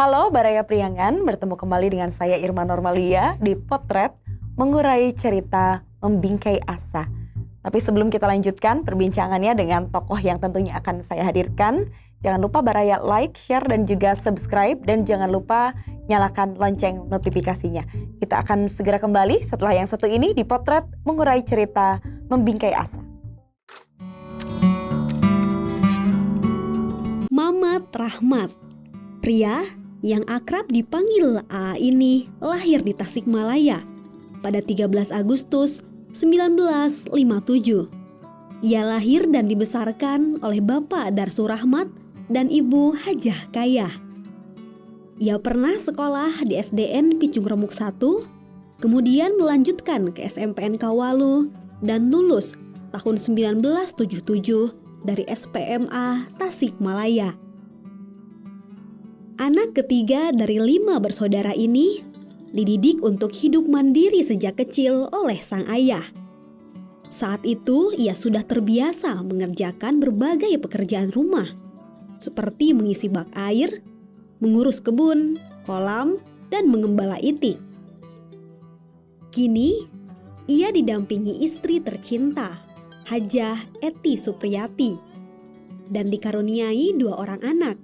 Halo Baraya Priangan, bertemu kembali dengan saya Irma Normalia di Potret Mengurai Cerita Membingkai Asa. Tapi sebelum kita lanjutkan perbincangannya dengan tokoh yang tentunya akan saya hadirkan, jangan lupa Baraya like, share, dan juga subscribe, dan jangan lupa nyalakan lonceng notifikasinya. Kita akan segera kembali setelah yang satu ini di Potret Mengurai Cerita Membingkai Asa. Mamat Rahmat, pria yang akrab dipanggil AA ini lahir di Tasikmalaya pada 13 Agustus 1957. Ia lahir dan dibesarkan oleh Bapak Darsu Rahmat dan Ibu Hajah Kayah. Ia pernah sekolah di SDN Picung Remuk 1, kemudian melanjutkan ke SMPN Kawalu dan lulus tahun 1977 dari SPMA Tasikmalaya. Anak ketiga dari 5 bersaudara ini dididik untuk hidup mandiri sejak kecil oleh sang ayah. Saat itu ia sudah terbiasa mengerjakan berbagai pekerjaan rumah, seperti mengisi bak air, mengurus kebun, kolam, dan mengembala itik. Kini ia didampingi istri tercinta, Hajah Eti Supriyati, dan dikaruniai 2 orang anak,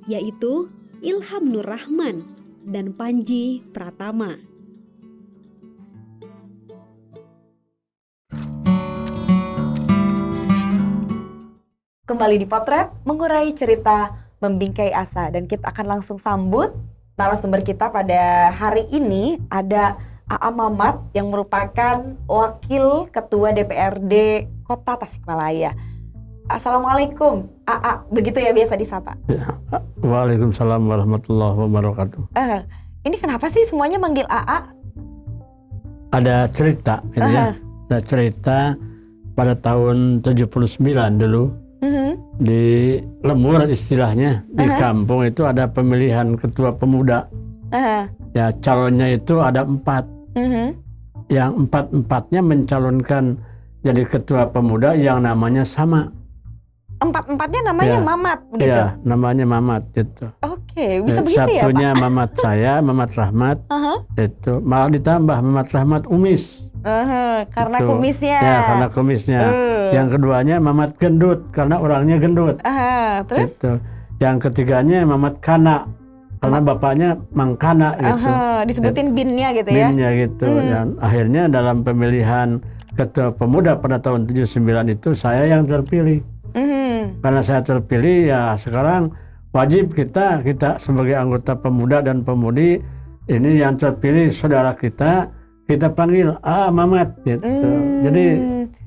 yaitu Ilham Nur Rahman dan Panji Pratama. Kembali di Potret Mengurai Cerita Membingkai Asa, dan kita akan langsung sambut narasumber kita pada hari ini. Ada AA Mamat yang merupakan Wakil Ketua DPRD Kota Tasikmalaya. Assalamualaikum, AA, begitu ya biasa disapa? Ya. Waalaikumsalam warahmatullahi wabarakatuh. Ini kenapa sih semuanya manggil AA? Ada cerita, gitu ya. Ada cerita pada tahun 79 dulu. Di Lemur istilahnya, di kampung itu ada pemilihan ketua pemuda. Ya, calonnya itu ada 4. Yang 4-4-nya mencalonkan jadi ketua pemuda yang namanya sama. 4-4-nya namanya ya, Mamat begitu? Iya, namanya Mamat gitu. Oke, bisa begitu ya Pak? Satunya Mamat saya, Mamat Rahmat. Itu malah ditambah Mamat Rahmat Umis. Karena itu. kumisnya. Ya, karena kumisnya. Yang keduanya Mamat Gendut, karena orangnya gendut. Terus? Itu. Yang ketiganya Mamat Kana, karena bapaknya Mang Kana gitu. Disebutin binnya gitu ya? Binnya gitu. Dan akhirnya dalam pemilihan ketua pemuda pada tahun 79 itu saya yang terpilih. Karena saya terpilih, ya sekarang wajib kita sebagai anggota pemuda dan pemudi ini yang terpilih saudara kita panggil Mamat gitu. Jadi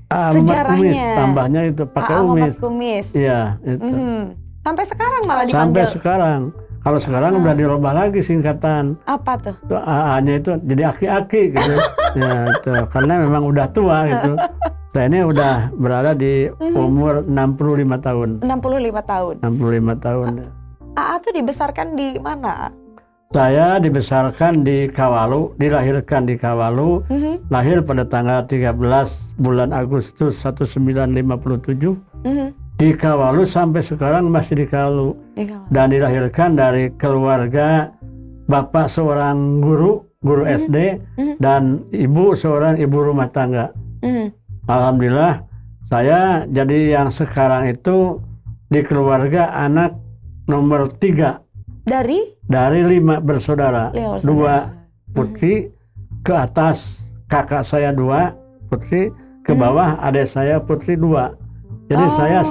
Mamat Kumis, tambahnya itu pakai Umis. Kumis. Iya, itu. Sampai sekarang malah dipanggil. Sampai sekarang. Kalau sekarang udah dirubah lagi singkatan. Apa tuh? AA-nya itu jadi aki-aki gitu. Ya, itu. Karena memang udah tua gitu. Saya ini udah berada di umur 65 tahun. 65 tahun. 65 tahun. AA tuh dibesarkan di mana? Saya dibesarkan di Kawalu, dilahirkan di Kawalu. Lahir pada tanggal 13 bulan Agustus 1957. Di Kawalu sampai sekarang masih di Kawalu. Dan dilahirkan dari keluarga bapak seorang guru SD dan ibu seorang ibu rumah tangga. Alhamdulillah saya jadi yang sekarang itu di keluarga anak nomor 3 dari 5 bersaudara. 2 putri, ke atas kakak saya 2 putri, ke bawah adik saya putri 2. Jadi saya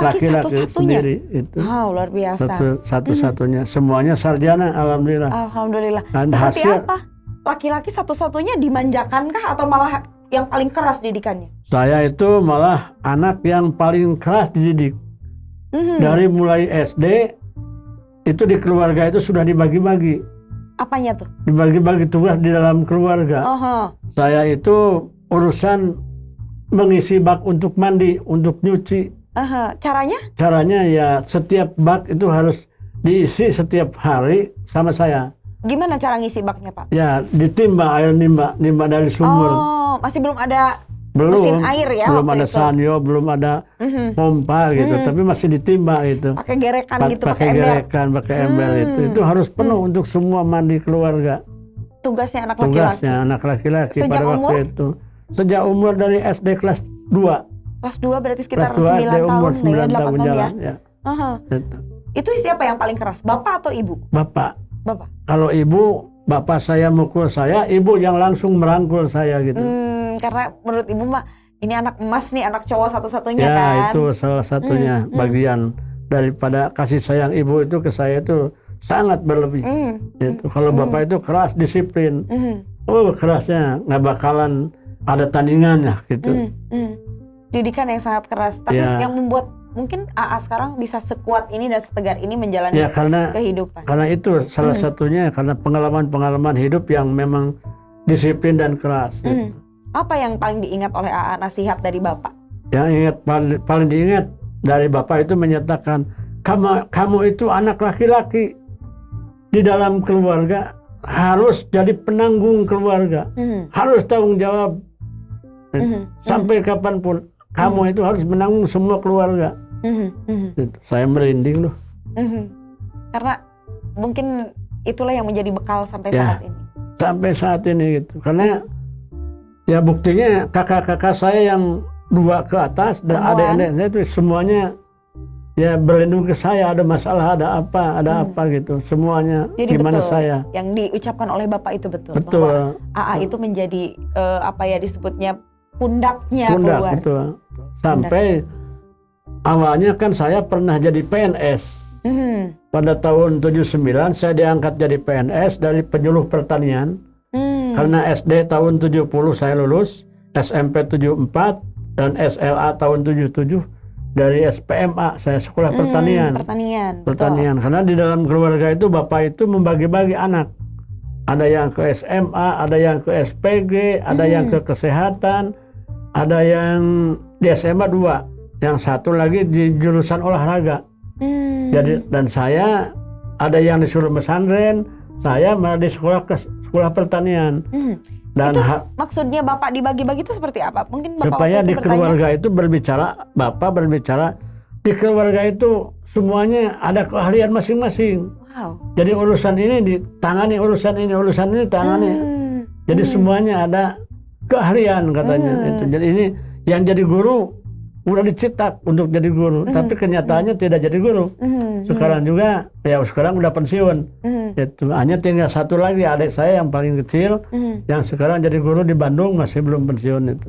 laki-laki sendiri itu. Wow, luar biasa. Satu-satunya, semuanya sarjana, alhamdulillah. Alhamdulillah. Dan seperti hasil, apa? Laki-laki satu-satunya dimanjakan kah atau malah yang paling keras didikannya? Saya itu malah anak yang paling keras dididik. Dari mulai SD itu di keluarga itu sudah dibagi-bagi. Apanya tuh? Dibagi-bagi tugas di dalam keluarga. Saya itu urusan mengisi bak untuk mandi, untuk nyuci. Caranya? Caranya ya setiap bak itu harus diisi setiap hari sama saya. Gimana cara ngisi baknya, Pak? Ya ditimba air nimba dari sumur. Oh, masih belum ada Belum, mesin air ya belum waktu ada itu? sanyo, belum ada pompa gitu, tapi masih ditimba itu. Pakai gerekan gitu, Pakai pakai ember. gerekan, pakai ember itu harus penuh untuk semua mandi keluarga. Tugasnya anak laki-laki. Tugasnya anak laki-laki Sejak pada waktu umur? itu. Sejak umur dari SD kelas 2. Kelas 2 berarti sekitar Kelas 2 9 dia umur tahun, 9 8 tahun tahun ya. jalan. Ya. Aha. Gitu. Itu siapa yang paling keras? Bapak atau ibu? Bapak. Bapak. Kalau ibu, bapak saya mukul saya, ibu yang langsung merangkul saya gitu. Karena menurut ibu mah ini anak emas nih, anak cowok satu-satunya Ya kan. itu salah satunya bagian daripada kasih sayang ibu itu ke saya itu sangat berlebih. Gitu. Kalau bapak itu keras, disiplin. Oh kerasnya, nggak bakalan ada tandingannya gitu. Didikan yang sangat keras. Tapi Ya. yang membuat mungkin AA sekarang bisa sekuat ini dan setegar ini menjalani Ya karena kehidupan. itu salah satunya karena pengalaman-pengalaman hidup yang memang disiplin dan keras. Gitu. Apa yang paling diingat oleh AA nasihat dari Bapak? Yang ingat paling diingat dari bapak itu menyatakan kamu itu anak laki-laki di dalam keluarga harus jadi penanggung keluarga, harus tanggung jawab sampai kapanpun kamu itu harus menanggung semua keluarga. Gitu. Saya merinding loh. Karena mungkin itulah yang menjadi bekal sampai Ya. saat ini. Sampai saat ini gitu, karena ya buktinya kakak-kakak saya yang 2 ke atas dan adik-adik saya itu semuanya ya berlindung ke saya, ada masalah, ada apa gitu, semuanya Jadi gimana betul, saya. yang diucapkan oleh Bapak itu betul. Betul. Bahwa AA itu menjadi apa ya disebutnya pundaknya Pundak, keluar. betul. Sampai awalnya kan saya pernah jadi PNS. Pada tahun 79 saya diangkat jadi PNS dari penyuluh pertanian. Karena SD tahun 70 saya lulus, SMP 74 dan SLA tahun 77 dari SPMA saya sekolah pertanian. Pertanian. Karena di dalam keluarga itu bapak itu membagi-bagi anak. Ada yang ke SMA, ada yang ke SPG, ada yang ke kesehatan, ada yang di SMA 2, yang satu lagi di jurusan olahraga. Jadi dan saya ada yang disuruh pesantren, saya malah di sekolah pertanian. Dan Itu maksudnya Bapak dibagi-bagi itu seperti apa? Mungkin Bapak supaya waktu di itu bertanya, keluarga itu Bapak berbicara di keluarga itu semuanya ada keahlian masing-masing. wow. Jadi urusan ini ditangani, urusan ini tangani. Jadi semuanya ada keahlian katanya itu. Jadi ini yang jadi guru udah dicetak untuk jadi guru, tapi kenyataannya tidak jadi guru. Sekarang juga ya sekarang udah pensiun. Itu hanya tinggal satu lagi adik saya yang paling kecil yang sekarang jadi guru di Bandung, masih belum pensiun itu.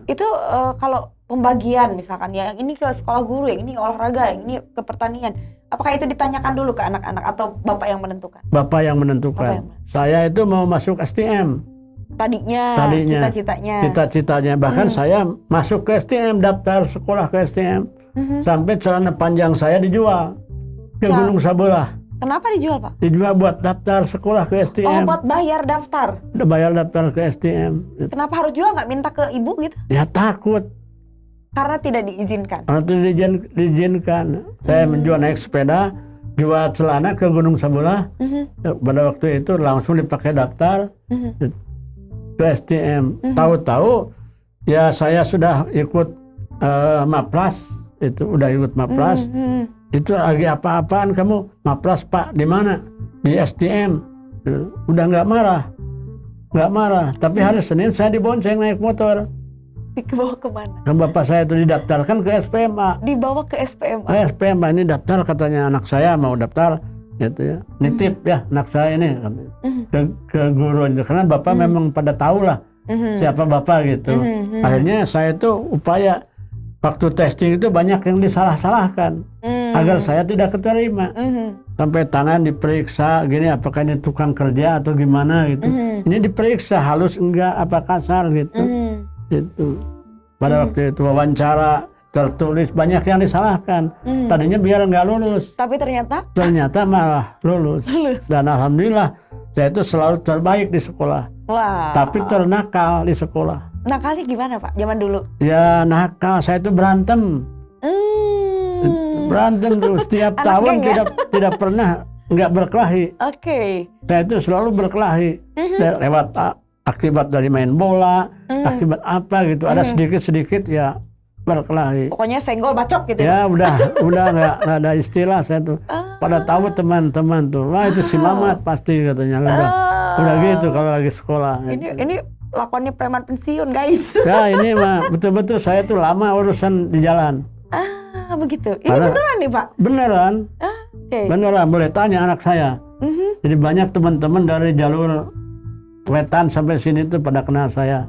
Itu kalau pembagian misalkan ya yang ini ke sekolah guru, yang ini olahraga, yang ini ke pertanian. Apakah itu ditanyakan dulu ke anak-anak atau Bapak yang menentukan? Bapak yang menentukan. Saya itu mau masuk STM. Tadinya. Cita-citanya bahkan saya masuk ke STM, daftar sekolah ke STM, sampai celana panjang saya dijual ke Gunung Sabelah. Kenapa dijual, Pak? Dijual buat daftar sekolah ke Oh, STM. buat bayar daftar. Udah bayar daftar ke STM. Kenapa harus jual, nggak minta ke ibu gitu? Ya takut, Karena tidak diizinkan. karena itu diizinkan. Saya menjual naik sepeda, jual celana ke Gunung Sabelah. Pada waktu itu langsung dipakai daftar ke STM. Tahu-tahu ya saya sudah ikut Mapras, itu udah ikut Mapras. Itu lagi apa-apaan kamu? Mapras Pak, di mana? Di STM. Udah nggak marah. Tapi hari Senin saya dibonceng naik motor. Dibawa kemana? Kan bapak saya itu didaftarkan ke SPMA. Dibawa ke SPMA. SPMA ini daftar, katanya anak saya mau daftar, gitu ya. Nitip ya anak saya ini ke guru itu. Karena bapak memang pada tahu lah siapa bapak gitu. Akhirnya saya itu upaya waktu testing itu banyak yang disalah-salahkan agar saya tidak keterima. Sampai tangan diperiksa gini, apakah ini tukang kerja atau gimana gitu. Ini diperiksa halus enggak, apa kasar gitu. Itu pada waktu itu wawancara tertulis banyak yang disalahkan. Tadinya biar nggak lulus, Tapi ternyata malah lulus. Dan alhamdulillah saya itu selalu terbaik di sekolah. wah. Tapi ternakal di sekolah. Nakalnya gimana Pak, zaman dulu? Ya nakal, saya itu berantem. Berantem tuh setiap Anak tahun geng ya? tidak pernah nggak berkelahi. Oke. Saya itu selalu berkelahi lewat akibat dari main bola, akibat apa gitu. Ada sedikit-sedikit ya berkelahi. Pokoknya senggol bacok gitu. Ya udah nggak ada istilah saya tuh. Pada tahu teman-teman tuh, wah itu si Mamat pasti katanya. Udah gitu kalau lagi sekolah. Gitu. Ini lakonnya preman pensiun guys. Ya ini mah betul-betul saya tuh lama urusan di jalan. Begitu. Ini Karena- beneran nih Pak? Beneran, Oke. beneran boleh tanya anak saya. Jadi banyak teman-teman dari jalur wetan sampai sini tuh pada kenal saya.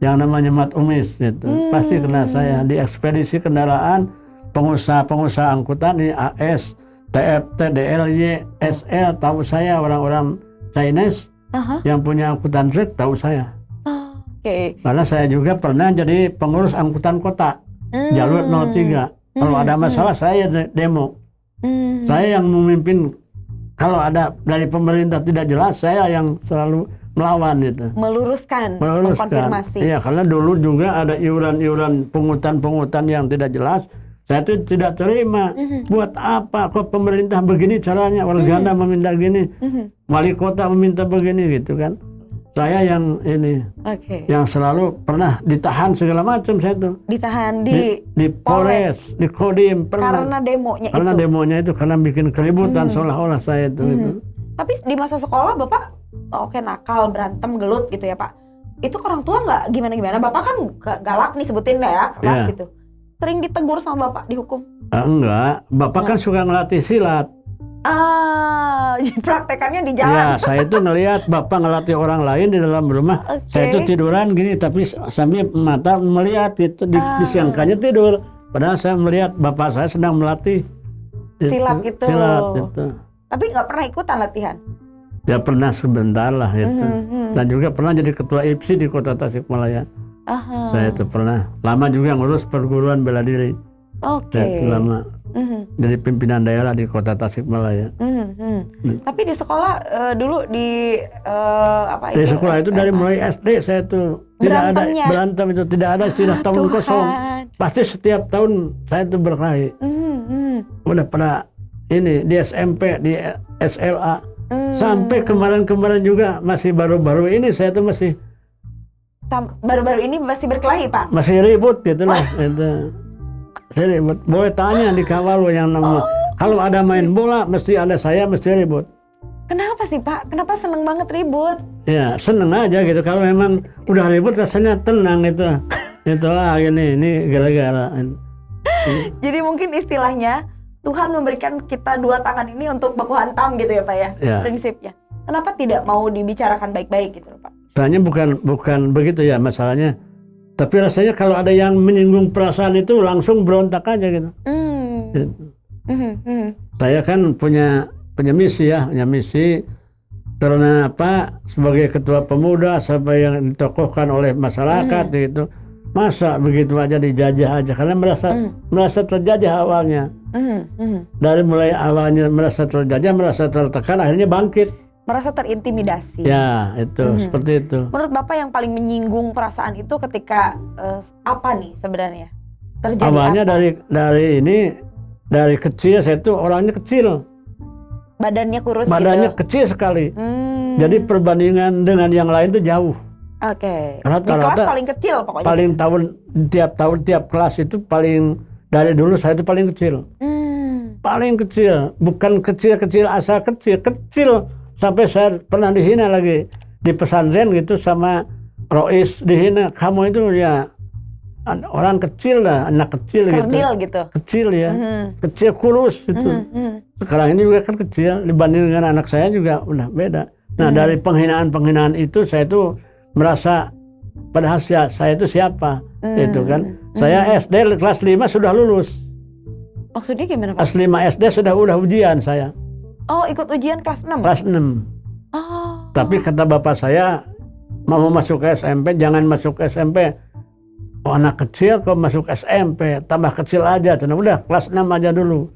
Yang namanya Mat Umis gitu. Pasti kenal saya di ekspedisi kendaraan pengusaha angkutan ini AS, TFT, DLY, SL tahu saya, orang-orang Chinese yang punya angkutan truk tahu saya. Oke. Karena saya juga pernah jadi pengurus angkutan kota jalur 03. Kalau ada masalah saya demo. Saya yang memimpin. Kalau ada dari pemerintah tidak jelas, saya yang selalu melawan itu. Meluruskan. Mengkonfirmasi. Iya, karena dulu juga ada iuran-iuran pungutan-pungutan yang tidak jelas. Saya itu tidak terima. Buat apa kok pemerintah begini caranya? Warganda meminta gini, wali kota meminta begini gitu kan. Saya yang ini, yang selalu pernah ditahan segala macam saya tuh. Ditahan Di Polres, di Kodim pernah. karena demonya Karena itu. demonya itu karena bikin keributan seolah-olah saya itu. Gitu. Tapi di masa sekolah Bapak oke nakal, berantem, gelut gitu ya Pak. Itu orang tua nggak gimana-gimana? Bapak kan galak nih sebutin deh ya, keras Iya. gitu. Sering ditegur sama Bapak dihukum? Enggak, Bapak kan suka ngelatih silat. Praktekannya di Ya, jalan. saya itu ngelihat Bapak ngelatih orang lain di dalam rumah. Saya itu tiduran gini, tapi sambil mata melihat itu disangkanya tidur. Padahal saya melihat Bapak saya sedang melatih. Silat itu. Silat itu. Tapi nggak pernah ikutan latihan? Ya pernah sebentar lah itu. Dan juga pernah jadi ketua IPSI di Kota Tasikmalaya. Saya itu pernah. Lama juga ngurus perguruan bela diri. Oke. Lama. Jadi pimpinan daerah di Kota Tasikmalaya. Tapi di sekolah dulu di Di sekolah itu dari mulai SD saya tuh tidak ada Berantemnya. berantem itu, tidak ada istilah tahun Tuhan. kosong. Pasti setiap tahun saya tuh berkelahi. Udah pernah ini di SMP, di SLA, sampai kemarin-kemarin juga masih baru-baru ini saya tuh masih Baru-baru ini masih berkelahi Pak? masih ribut gitu lah. Itu. Saya ribut. Boleh tanya di Kawalu yang namanya. Kalau ada main bola mesti ada saya mesti ribut. Kenapa sih Pak? Kenapa seneng banget ribut? Ya seneng aja gitu. Kalau memang udah ribut rasanya tenang itu. Itu gini ini gara-gara. Jadi mungkin istilahnya Tuhan memberikan kita dua tangan ini untuk baku hantam gitu ya Pak ya? Ya. Prinsipnya. Kenapa tidak mau dibicarakan baik-baik gitu Pak? Soalnya bukan begitu ya masalahnya. Tapi rasanya kalau ada yang menyinggung perasaan itu langsung berontak aja gitu. Gitu. Saya kan punya misi ya, punya misi karena apa? Sebagai ketua pemuda sampai yang ditokohkan oleh masyarakat gitu. Masa begitu aja dijajah aja karena merasa terjajah awalnya. Dari mulai awalnya merasa terjajah, merasa tertekan, akhirnya bangkit. Merasa terintimidasi. Ya, itu seperti itu. Menurut Bapak yang paling menyinggung perasaan itu ketika apa nih sebenarnya? Terjadi Awalnya apa? dari kecil saya tuh orangnya kecil. Badannya kurus Badannya gitu? kecil sekali. Jadi perbandingan dengan yang lain tuh jauh. Oke. Di Rata-rata kelas paling kecil pokoknya. Paling tahun tiap kelas itu paling dari dulu saya itu paling kecil. Paling kecil, bukan kecil-kecil asal kecil. Sampai saya pernah dihina lagi di pesantren gitu sama Rois, dihina kamu itu ya orang kecil lah, anak kecil Kerdil gitu. gitu. Kecil ya, kecil kurus gitu. Sekarang ini juga kan kecil dibanding dengan anak saya juga udah beda. Nah dari penghinaan itu saya tuh merasa padahal saya itu siapa itu kan. Saya SD kelas 5 sudah lulus. Maksudnya gimana Pak? Kelas 5 SD udah ujian saya. Oh ikut ujian kelas 6? Kelas 6. Oh. Tapi kata bapak saya mau masuk ke SMP jangan masuk ke SMP. Oh, anak kecil kok masuk SMP tambah kecil aja. Nah, udah kelas 6 aja dulu.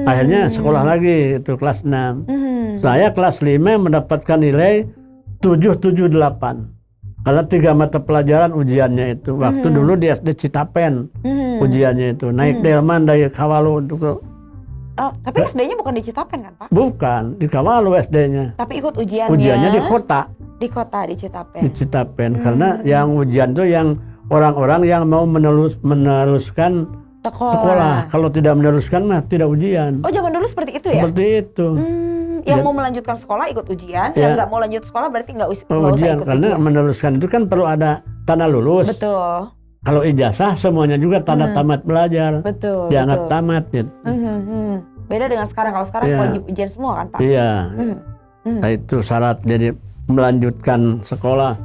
Akhirnya sekolah lagi itu kelas 6. Saya kelas 5 mendapatkan nilai 778. Karena 3 mata pelajaran ujiannya itu. Waktu dulu di SD Citapen ujiannya itu. Naik delman dari Kawalu untuk ke... Oh, tapi SD-nya bukan di Citapen kan Pak? Bukan, di Kawalu SD-nya. Tapi ikut ujiannya. Ujiannya di kota. Di kota, di Citapen. Di Citapen. Karena yang ujian itu yang orang-orang yang mau meneruskan sekolah. Kalau tidak meneruskan mah tidak ujian. Oh, zaman dulu seperti itu ya? Seperti itu. Yang mau melanjutkan sekolah ikut ujian, yang nggak mau lanjut sekolah berarti nggak usah ujian. ikut Karena ujian. meneruskan itu kan perlu ada tanda lulus. Betul. Kalau ijazah semuanya juga tanda tamat belajar. Betul. Dianggap tamat gitu. Beda dengan sekarang. Kalau sekarang wajib ujian semua kan Pak? Iya. Nah, itu syarat jadi melanjutkan sekolah.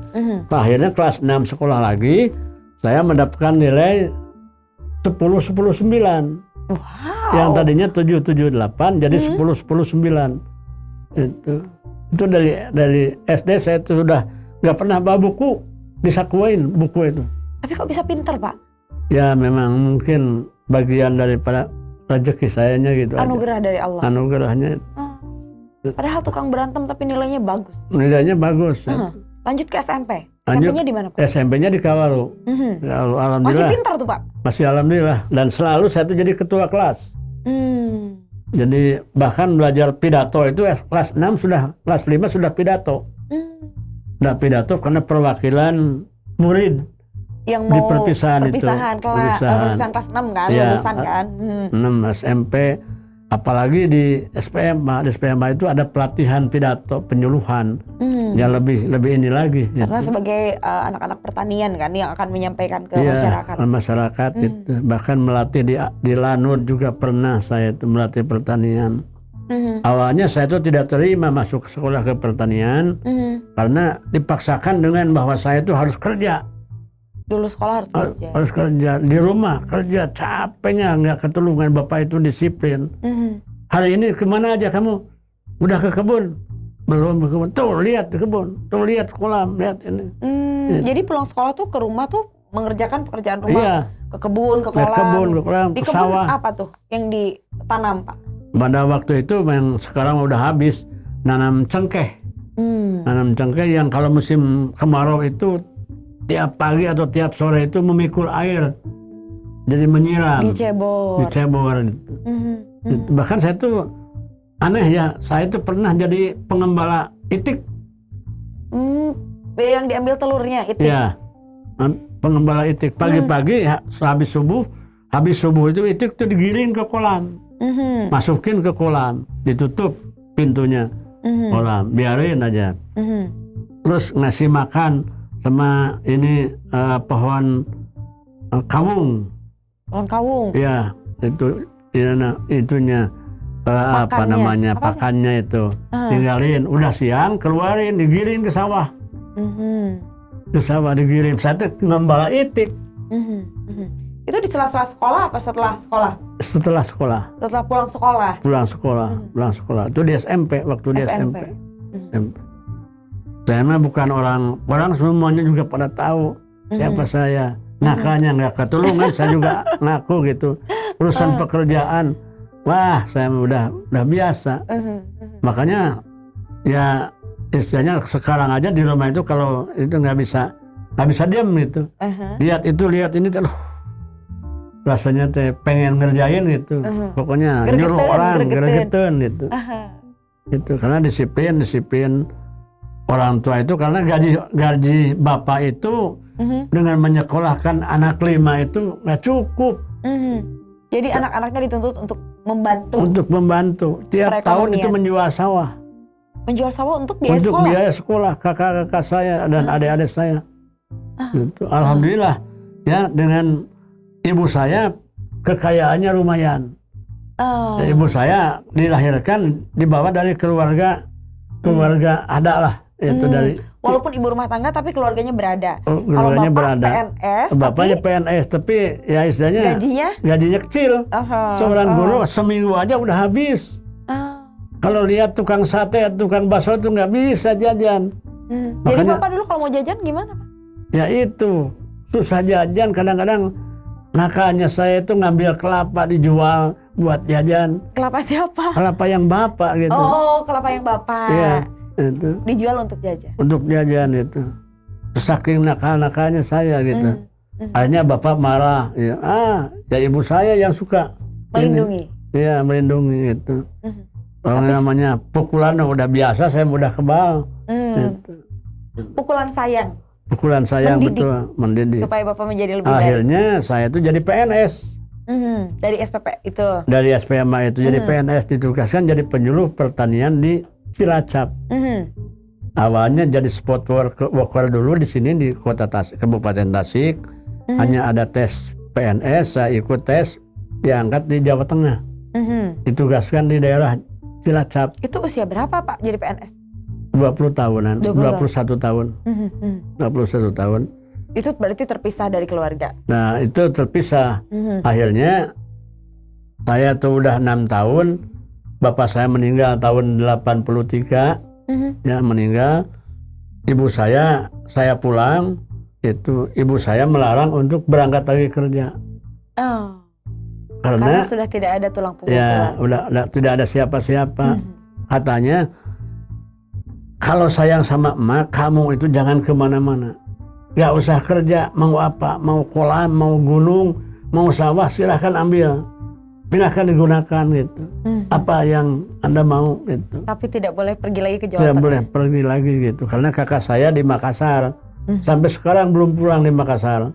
Nah, akhirnya kelas 6 sekolah lagi, saya mendapatkan nilai 10-10-9. Wow. Yang tadinya 7-7-8 jadi 10-10-9. Itu dari SD saya itu sudah nggak pernah bawa buku, disakuin buku itu. Tapi kok bisa pinter Pak? Ya memang mungkin bagian daripada rezeki sayanya gitu. Anugerah dari Allah. Anugerahnya. Padahal tukang berantem tapi nilainya bagus. Nilainya bagus. Lanjut ke SMP. Lanjut, SMP-nya di mana Pak? SMP-nya di Kawalu. Alhamdulillah. Masih pintar tuh Pak? Masih alhamdulillah. Dan selalu saya tuh jadi ketua kelas. Jadi bahkan belajar pidato itu kelas 6 sudah, kelas 5 sudah pidato. Sudah pidato karena perwakilan murid. Yang di mau perpisahan perpisahan kelas 6 kan, ya, lulusan kan. 6 SMP, apalagi di SPMA. Di SPMA itu ada pelatihan pidato, penyuluhan. Ya lebih ini lagi. Karena gitu. sebagai anak-anak pertanian kan yang akan menyampaikan ke Ya, masyarakat. Masyarakat gitu. Bahkan melatih di Lanut juga pernah saya itu melatih pertanian. Awalnya saya itu tidak terima masuk ke sekolah ke pertanian karena dipaksakan dengan bahwa saya itu harus kerja. Dulu sekolah harus kerja. Harus kerja di rumah, kerja capeknya nggak ketulungan, bapak itu disiplin. Hari ini kemana aja kamu? Udah ke kebun? Belum ke kebun. Tuh lihat di kebun, tuh lihat kolam, lihat ini. Jadi pulang sekolah tuh ke rumah tuh mengerjakan pekerjaan rumah. Iya. Ke kebun, ke kolam. Ke kebun, ke kolam, di ke kebun sawah. apa tuh yang ditanam Pak? Pada waktu itu yang sekarang udah habis, nanam cengkeh. Nanam cengkeh yang kalau musim kemarau itu tiap pagi atau tiap sore itu memikul air, jadi menyiram. Dicebor. Gitu. Bahkan saya tuh aneh ya, saya itu pernah jadi pengembala itik. Yang diambil telurnya itik. Ya, pengembala itik. Pagi-pagi habis subuh itu itik tuh digiring ke kolam, masukin ke kolam, ditutup pintunya kolam, biarin aja. Terus ngasih makan sama ini pohon kawung. Pohon kawung. Ya, itu itunya apa namanya, pakannya itu. Tinggalin, udah siang keluarin, digiring ke sawah. Ke sawah digiring. Saya tuh ngembala itik. Itu di sela-sela sekolah apa setelah sekolah? Setelah sekolah. Setelah pulang sekolah. Pulang sekolah. Itu di SMP, waktu di SMP. Saya mah bukan orang semuanya juga pada tahu siapa saya. Nakalnya nggak ketulungan, saya juga ngaku gitu. Urusan pekerjaan, wah saya udah biasa. Makanya ya istilahnya sekarang aja di rumah itu kalau itu nggak bisa diam gitu. Lihat itu, lihat ini, rasanya teh pengen ngerjain gitu. Pokoknya nyuruh orang gregetan gitu. Itu karena disiplin orang tua itu, karena gaji bapak itu dengan menyekolahkan anak 5 itu nggak cukup. Jadi anak-anaknya dituntut untuk membantu. Untuk membantu. Tiap tahun itu menjual sawah. Menjual sawah untuk biaya untuk sekolah? Untuk biaya sekolah kakak-kakak saya dan adik-adik saya. Gitu. Alhamdulillah ya, dengan ibu saya kekayaannya lumayan. Ibu saya dilahirkan dibawa dari keluarga ada lah. Itu dari walaupun ibu rumah tangga tapi keluarganya berada. Keluarganya berada. PNS, bapaknya PNS tapi ya istilahnya gajinya kecil. Seorang guru seminggu aja udah habis. Kalau lihat tukang sate, tukang bakso itu nggak bisa jajan. Jadi bapak dulu kalau mau jajan gimana Pak? Ya itu susah jajan, kadang-kadang nakalnya saya itu ngambil kelapa dijual buat jajan. Kelapa siapa? Kelapa yang bapak gitu. Oh, kelapa yang bapak. Iya. Itu. Dijual untuk jajan. Untuk jajan itu. saking nakal-nakalnya saya gitu. Akhirnya bapak marah, ya ibu saya yang suka Melindungi. Iya, melindungi gitu. Kalau namanya pukulan udah biasa, saya mudah kebal. Gitu. Pukulan sayang. Pukulan sayang Mendidik. betul, mendidik. Supaya bapak menjadi lebih baik. Akhirnya saya tuh jadi PNS. Dari SPP itu. Dari SPMA itu jadi PNS, ditugaskan jadi penyuluh pertanian di Cilacap. Awalnya jadi spot worker dulu di sini di kota Tasik, Kabupaten Tasik. Hanya ada tes PNS, saya ikut tes, diangkat di Jawa Tengah. Ditugaskan di daerah Cilacap. Itu usia berapa Pak jadi PNS? 20 tahunan, 21 tahun. 21 tahun. Itu berarti terpisah dari keluarga. Nah, itu terpisah. Akhirnya saya tuh udah 6 tahun. Bapak saya meninggal tahun 83. Ya, meninggal. Ibu saya pulang, itu ibu saya melarang untuk berangkat lagi kerja. Oh. Karena sudah tidak ada tulang punggung ya keluarga. udah tidak ada siapa-siapa. Katanya, kalau sayang sama emak, kamu itu jangan kemana-mana. Gak usah kerja, mau apa, mau kolam, mau gunung, mau sawah, silahkan ambil. Silahkan digunakan gitu. Apa yang Anda mau gitu. Tapi tidak boleh pergi lagi ke Jawa Tidak Tengah. boleh pergi lagi gitu. Karena kakak saya di Makassar. Sampai sekarang belum pulang di Makassar.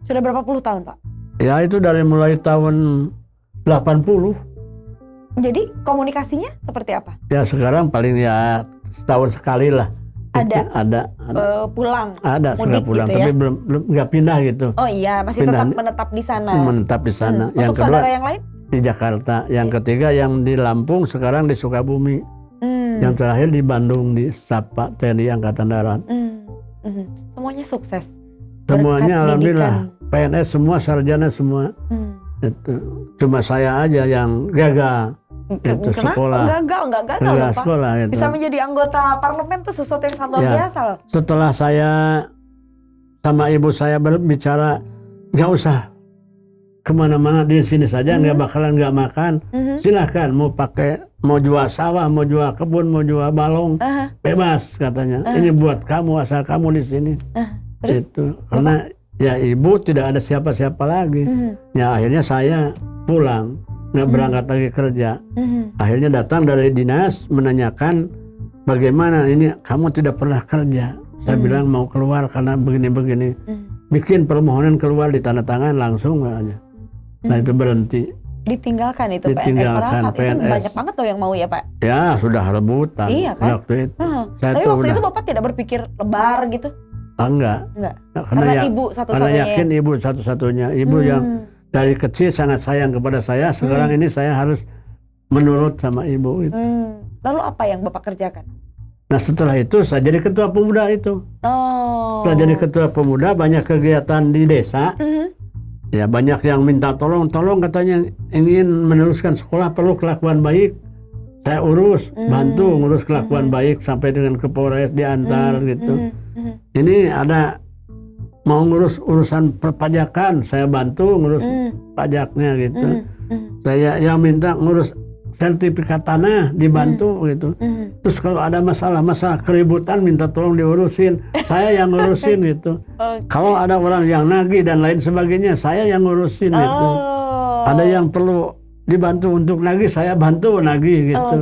Sudah berapa puluh tahun Pak? Ya itu dari mulai tahun 80. Jadi komunikasinya seperti apa? Ya sekarang paling ya setahun sekali lah. Ada? Ada. Pulang? Ada sudah mudik pulang, gitu ya? tapi belum nggak pindah gitu. Oh iya, masih Pindah. tetap menetap di sana. Menetap di sana. Yang Untuk kedua saudara yang lain? di Jakarta, yang ketiga yang di Lampung, sekarang di Sukabumi, yang terakhir di Bandung di Sapa TNI Angkatan Darat. Semuanya sukses. Semuanya Berkat alhamdulillah, didikan. PNS semua, sarjana semua. Itu. Cuma saya aja yang gagal. Itu Kenapa? sekolah. Nggak gagal loh Pak. Sekolah itu. Bisa menjadi anggota parlemen tuh sesuatu yang sangat luar Ya. biasa loh. Setelah saya sama ibu saya berbicara, nggak usah kemana-mana, di sini saja, nggak bakalan nggak makan. Silahkan mau jual sawah, mau jual kebun, mau jual balong, bebas katanya. Ini buat kamu, asal kamu di sini. Terus? Itu karena ya ibu tidak ada siapa-siapa lagi. Ya akhirnya saya pulang, nggak berangkat lagi kerja. Akhirnya datang dari dinas menanyakan bagaimana ini kamu tidak pernah kerja. Saya bilang mau keluar karena begini-begini. Bikin permohonan keluar, ditandatangan langsung aja. Nah itu berhenti. Ditinggalkan itu PNS. Ditinggalkan Padahal saat itu PNS. banyak banget loh yang mau ya Pak. Ya sudah rebutan. Iya kan? Waktu itu. Saya Tapi tuh waktu udah itu Bapak tidak berpikir lebar gitu? enggak. Karena ibu satu-satunya. Karena yakin ibu satu-satunya. Ibu yang dari kecil sangat sayang kepada saya. Sekarang ini saya harus menurut sama ibu. Gitu. Lalu apa yang Bapak kerjakan? Nah setelah itu saya jadi ketua pemuda itu. Oh. Setelah jadi ketua pemuda, banyak kegiatan di desa. Ya banyak yang minta tolong katanya ingin meneruskan sekolah, perlu kelakuan baik. Saya urus, bantu ngurus kelakuan baik sampai dengan ke Polres diantar gitu. Ini ada mau ngurus urusan perpajakan, saya bantu ngurus pajaknya gitu. Saya yang minta ngurus sertifikat tanah dibantu gitu. Terus kalau ada masalah keributan minta tolong diurusin, saya yang ngurusin gitu. Kalau ada orang yang nagih dan lain sebagainya, saya yang ngurusin gitu. Ada yang perlu dibantu untuk nagih, saya bantu nagih gitu.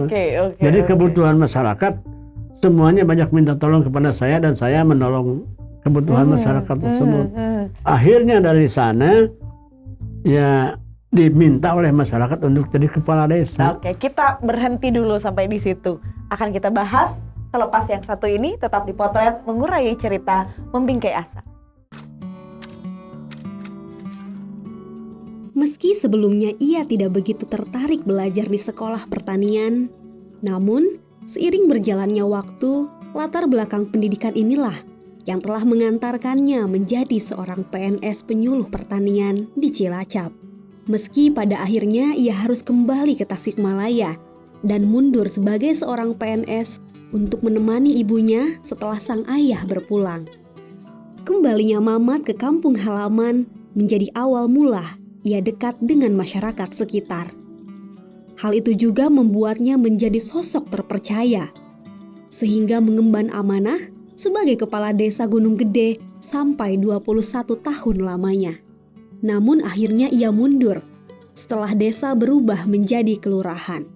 Jadi kebutuhan masyarakat semuanya banyak minta tolong kepada saya dan saya menolong kebutuhan masyarakat tersebut. Akhirnya dari sana ya diminta oleh masyarakat untuk jadi kepala desa. Oke, kita berhenti dulu sampai di situ. Akan kita bahas selepas yang satu ini, tetap di Potret Mengurai Cerita Membingkai Asa. Meski sebelumnya ia tidak begitu tertarik belajar di sekolah pertanian, namun seiring berjalannya waktu, latar belakang pendidikan inilah yang telah mengantarkannya menjadi seorang PNS penyuluh pertanian di Cilacap. Meski pada akhirnya ia harus kembali ke Tasikmalaya dan mundur sebagai seorang PNS untuk menemani ibunya setelah sang ayah berpulang. Kembalinya Mamat ke kampung halaman menjadi awal mula ia dekat dengan masyarakat sekitar. Hal itu juga membuatnya menjadi sosok terpercaya, sehingga mengemban amanah sebagai kepala desa Gunung Gede sampai 21 tahun lamanya. Namun akhirnya ia mundur setelah desa berubah menjadi kelurahan.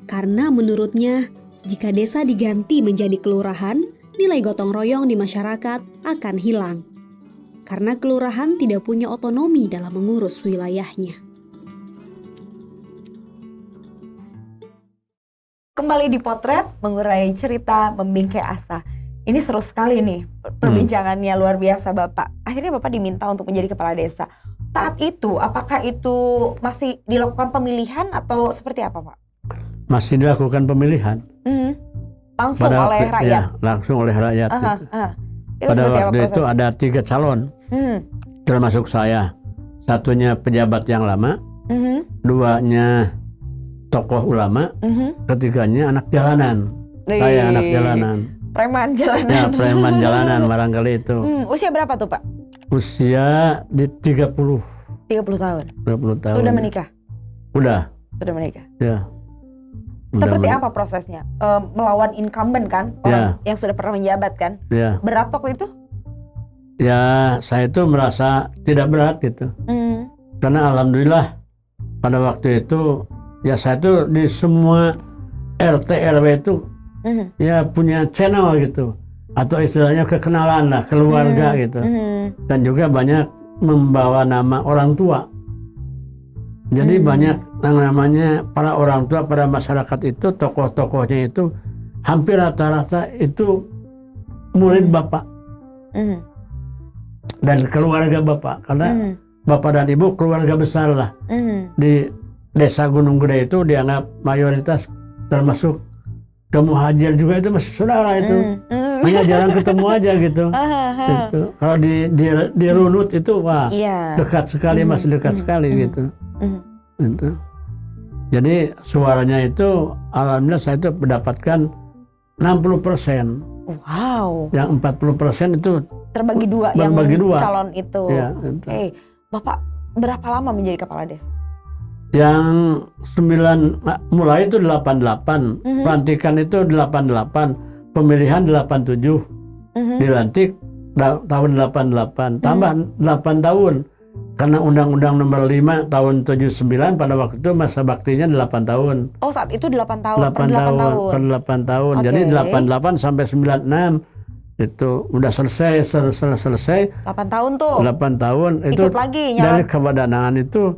Karena menurutnya, jika desa diganti menjadi kelurahan, nilai gotong royong di masyarakat akan hilang. Karena kelurahan tidak punya otonomi dalam mengurus wilayahnya. Kembali di Potret, mengurai cerita, membingkai asa. Ini seru sekali nih perbincangannya, luar biasa Bapak. Akhirnya Bapak diminta untuk menjadi kepala desa. Saat itu, apakah itu masih dilakukan pemilihan atau seperti apa Pak? Masih dilakukan pemilihan. Langsung oleh rakyat? Ya, langsung oleh rakyat. Gitu. Itu Pada seperti apa waktu itu prosesnya? ada 3 calon, termasuk saya. Satunya pejabat yang lama, duanya tokoh ulama, ketiganya anak jalanan. Saya anak jalanan. Preman jalanan. Ya, preman jalanan barangkali itu. Usia berapa tuh Pak? Usia di 30 30 tahun. 20 tahun. Sudah menikah? Udah. Sudah menikah. Ya. Seperti apa prosesnya? Melawan incumbent kan? Orang yang sudah pernah menjabat kan? Ya. Berat waktu itu? Ya, saya itu merasa tidak berat gitu. Karena alhamdulillah pada waktu itu ya saya itu di semua RT RW itu ya punya channel gitu, atau istilahnya kekenalan lah, keluarga gitu. Dan juga banyak membawa nama orang tua. Jadi banyak yang namanya para orang tua, para masyarakat itu, tokoh-tokohnya itu hampir rata-rata itu murid Bapak dan keluarga Bapak, karena Bapak dan Ibu keluarga besar lah. Di desa Gunung Gede itu dianggap mayoritas, termasuk kemuhajir juga itu masih saudara itu. Hanya jarang ketemu aja gitu. Gitu. Kalau di Runut itu wah dekat sekali, masih dekat sekali gitu. Gitu. Jadi suaranya itu alhamdulillah saya itu mendapatkan 60%. Wow. Yang 40% itu terbagi dua yang dua. calon itu. Ya, Oke. Bapak berapa lama menjadi kepala desa? Yang 9 mulai itu 88, pelantikan itu 88, pemilihan 87, dilantik tahun 88, tambah 8 tahun. Karena Undang-Undang Nomor 5 tahun 79 pada waktu itu masa baktinya 8 tahun. Oh, saat itu 8 tahun. 8 tahun. Okay. Jadi 88 sampai 96 itu udah selesai. 8 tahun tuh. 8 tahun itu ikut lagi dari kebadanaan itu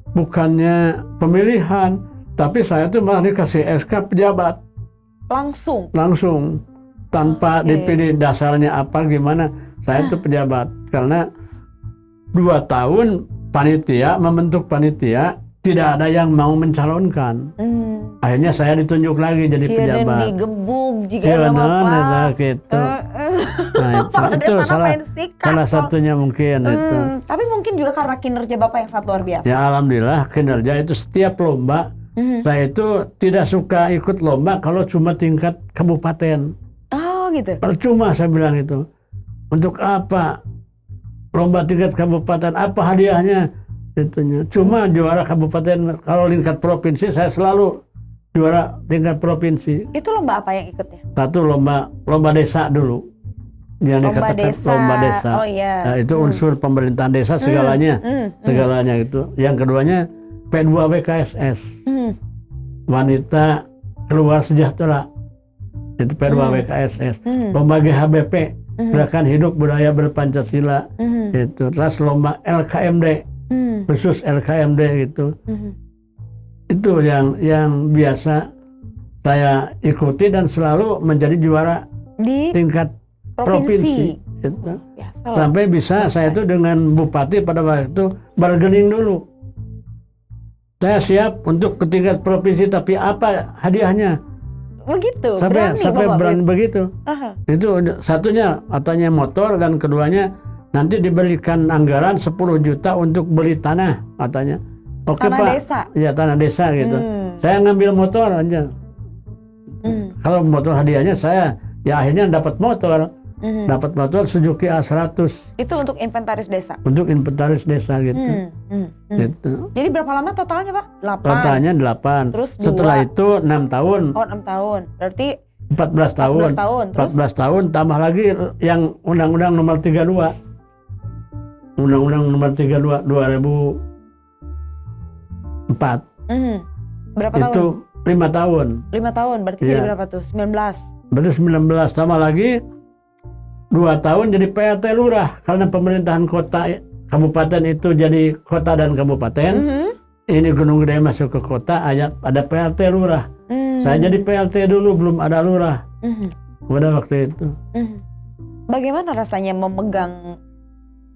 bukannya pemilihan, tapi saya tuh malah dikasih SK pejabat. Langsung tanpa dipilih dasarnya apa gimana. Saya itu pejabat karena 2 tahun panitia membentuk panitia, tidak ada yang mau mencalonkan. Akhirnya saya ditunjuk lagi jadi pejabat. Digebuk jika ada Bapak. Gitu. Nah, itu salah satunya mungkin itu. Tapi mungkin juga karena kinerja Bapak yang sangat luar biasa. Ya alhamdulillah kinerja itu setiap lomba saya itu tidak suka ikut lomba kalau cuma tingkat kabupaten. Oh gitu. Percuma saya bilang itu. Untuk apa? Lomba tingkat kabupaten apa hadiahnya? Itunya. Cuma juara kabupaten, kalau tingkat provinsi saya selalu juara tingkat provinsi. Itu lomba apa yang ikutnya? Satu lomba desa dulu. Yang dikatakan lomba desa. Oh iya. Nah, itu unsur pemerintahan desa segalanya. Segalanya itu. Yang keduanya P2WKSS. Wanita Keluar Sejahtera. Itu P2WKSS. Lomba GHBP. Gerakan Hidup Budaya Berpancasila. Itu. Terus lomba LKMD. Khusus LKMD gitu. Itu yang biasa saya ikuti dan selalu menjadi juara di tingkat provinsi. Gitu. Sampai bisa saya itu dengan bupati pada waktu itu bargaining dulu. Saya siap untuk ke tingkat provinsi, tapi apa hadiahnya? Begitu. Sampai berani begitu. Itu satunya katanya motor, dan keduanya nanti diberikan anggaran 10 juta untuk beli tanah katanya. Oke tanah Pak. Desa. Ya tanah desa gitu. Saya ngambil motor aja. Kalau motor hadiahnya saya ya akhirnya dapat motor. Dapat motor Suzuki A100. Itu untuk inventaris desa. Untuk inventaris desa gitu. Gitu. Jadi berapa lama totalnya Pak? 8. Totalnya 8. Terus setelah itu 6 tahun. Oh 6 tahun. Berarti 14 tahun. 14 tahun. Terus 14 tahun tambah lagi yang Undang-Undang Nomor 32. Undang-Undang Nomor 32 2004. Berapa Itu tahun? 5 tahun. 5 tahun. Berarti Iya. jadi berapa tuh? 19. Berarti 19 tambah lagi 2 tahun jadi PLT lurah karena pemerintahan kota kabupaten itu jadi kota dan kabupaten. Ini Gunung Gede masuk ke kota, ada PLT lurah. Saya jadi PLT dulu, belum ada lurah pada waktu itu. Bagaimana rasanya memegang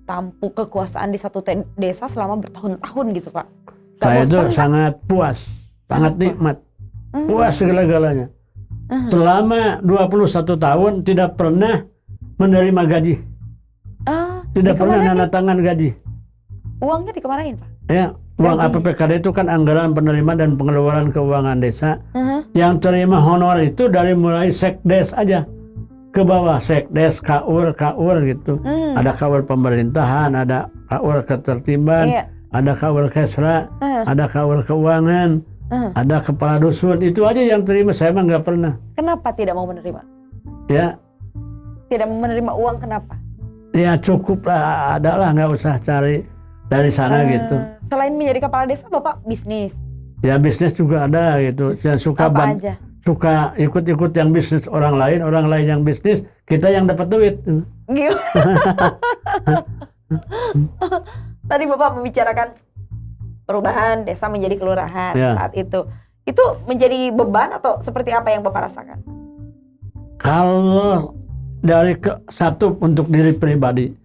tampuk kekuasaan di satu desa selama bertahun-tahun gitu, Pak? Gak Saya itu bosan, Pak? sangat puas, sangat nikmat, puas segala-galanya. Selama 21 tahun tidak pernah menerima gaji, tidak pernah nanda tangan gaji. Uangnya dikemanain, Pak? Ya, uang Gaji. APPKD itu kan anggaran penerimaan dan pengeluaran keuangan desa. Yang terima honor itu dari mulai sekdes aja ke bawah, sekdes, kaur gitu. Ada kaur pemerintahan, ada kaur ketertiban, Iya. ada kaur kesra, ada kaur keuangan, ada kepala dusun. Itu aja yang terima, saya mah nggak pernah. Kenapa tidak mau menerima? Ya, Tidak mau menerima uang, kenapa? ya cukup lah, ada lah, nggak usah cari dari sana gitu. Selain menjadi kepala desa, Bapak bisnis. Ya bisnis juga ada gitu. Yang suka Apa aja? suka ikut-ikut yang bisnis orang lain yang bisnis, kita yang dapat duit. Tadi Bapak membicarakan perubahan desa menjadi kelurahan Ya. saat itu. Itu menjadi beban atau seperti apa yang Bapak rasakan? Kalau dari satu untuk diri pribadi,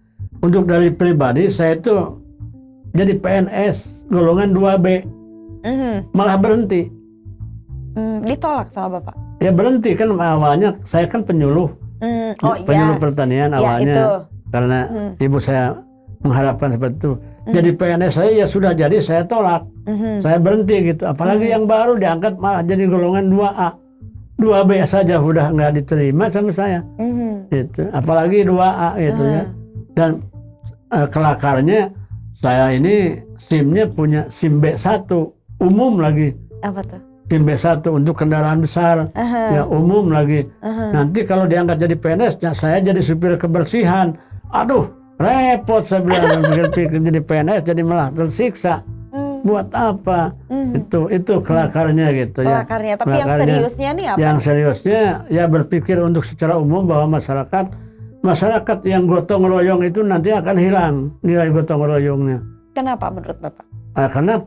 saya itu jadi PNS golongan 2B, malah berhenti. Ditolak sama Bapak? Ya berhenti kan awalnya, saya kan penyuluh, penyuluh pertanian awalnya, itu. karena ibu saya mengharapkan seperti itu. Jadi PNS saya ya sudah jadi, saya tolak, saya berhenti gitu. Apalagi yang baru diangkat malah jadi golongan 2A, 2B saja udah nggak diterima sama saya. Itu apalagi 2A gitu ya. Dan kelakarnya saya ini SIM-nya punya SIM B1 umum lagi. Apa tuh? SIM B1 untuk kendaraan besar, ya umum lagi. Nanti kalau diangkat jadi PNS, ya saya jadi supir kebersihan. Aduh, repot saya bilang. Pikir jadi PNS jadi malah tersiksa. Buat apa? Itu kelakarnya gitu ya. Kelakarnya. Tapi yang seriusnya nih apa? Yang seriusnya ya berpikir untuk secara umum bahwa masyarakat yang gotong royong itu nanti akan hilang nilai gotong royongnya. Kenapa menurut Bapak? Karena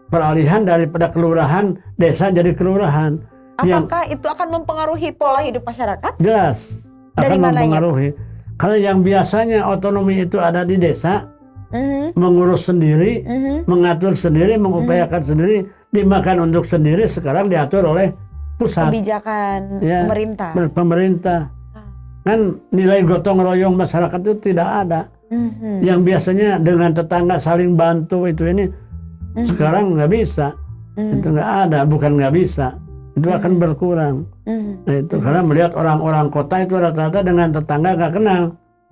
peralihan daripada kelurahan desa jadi kelurahan. Apakah itu akan mempengaruhi pola hidup masyarakat? Jelas Dari akan mananya? mempengaruhi. Karena yang biasanya otonomi itu ada di desa, mengurus sendiri, mengatur sendiri, mengupayakan sendiri, dimakan untuk sendiri, sekarang diatur oleh pusat. Kebijakan Ya, pemerintah. Pemerintah. Kan nilai gotong royong masyarakat itu tidak ada. Yang biasanya dengan tetangga saling bantu itu ini, sekarang nggak bisa. Itu nggak ada, bukan nggak bisa. Itu akan berkurang. Nah, itu karena melihat orang-orang kota itu rata-rata dengan tetangga nggak kenal.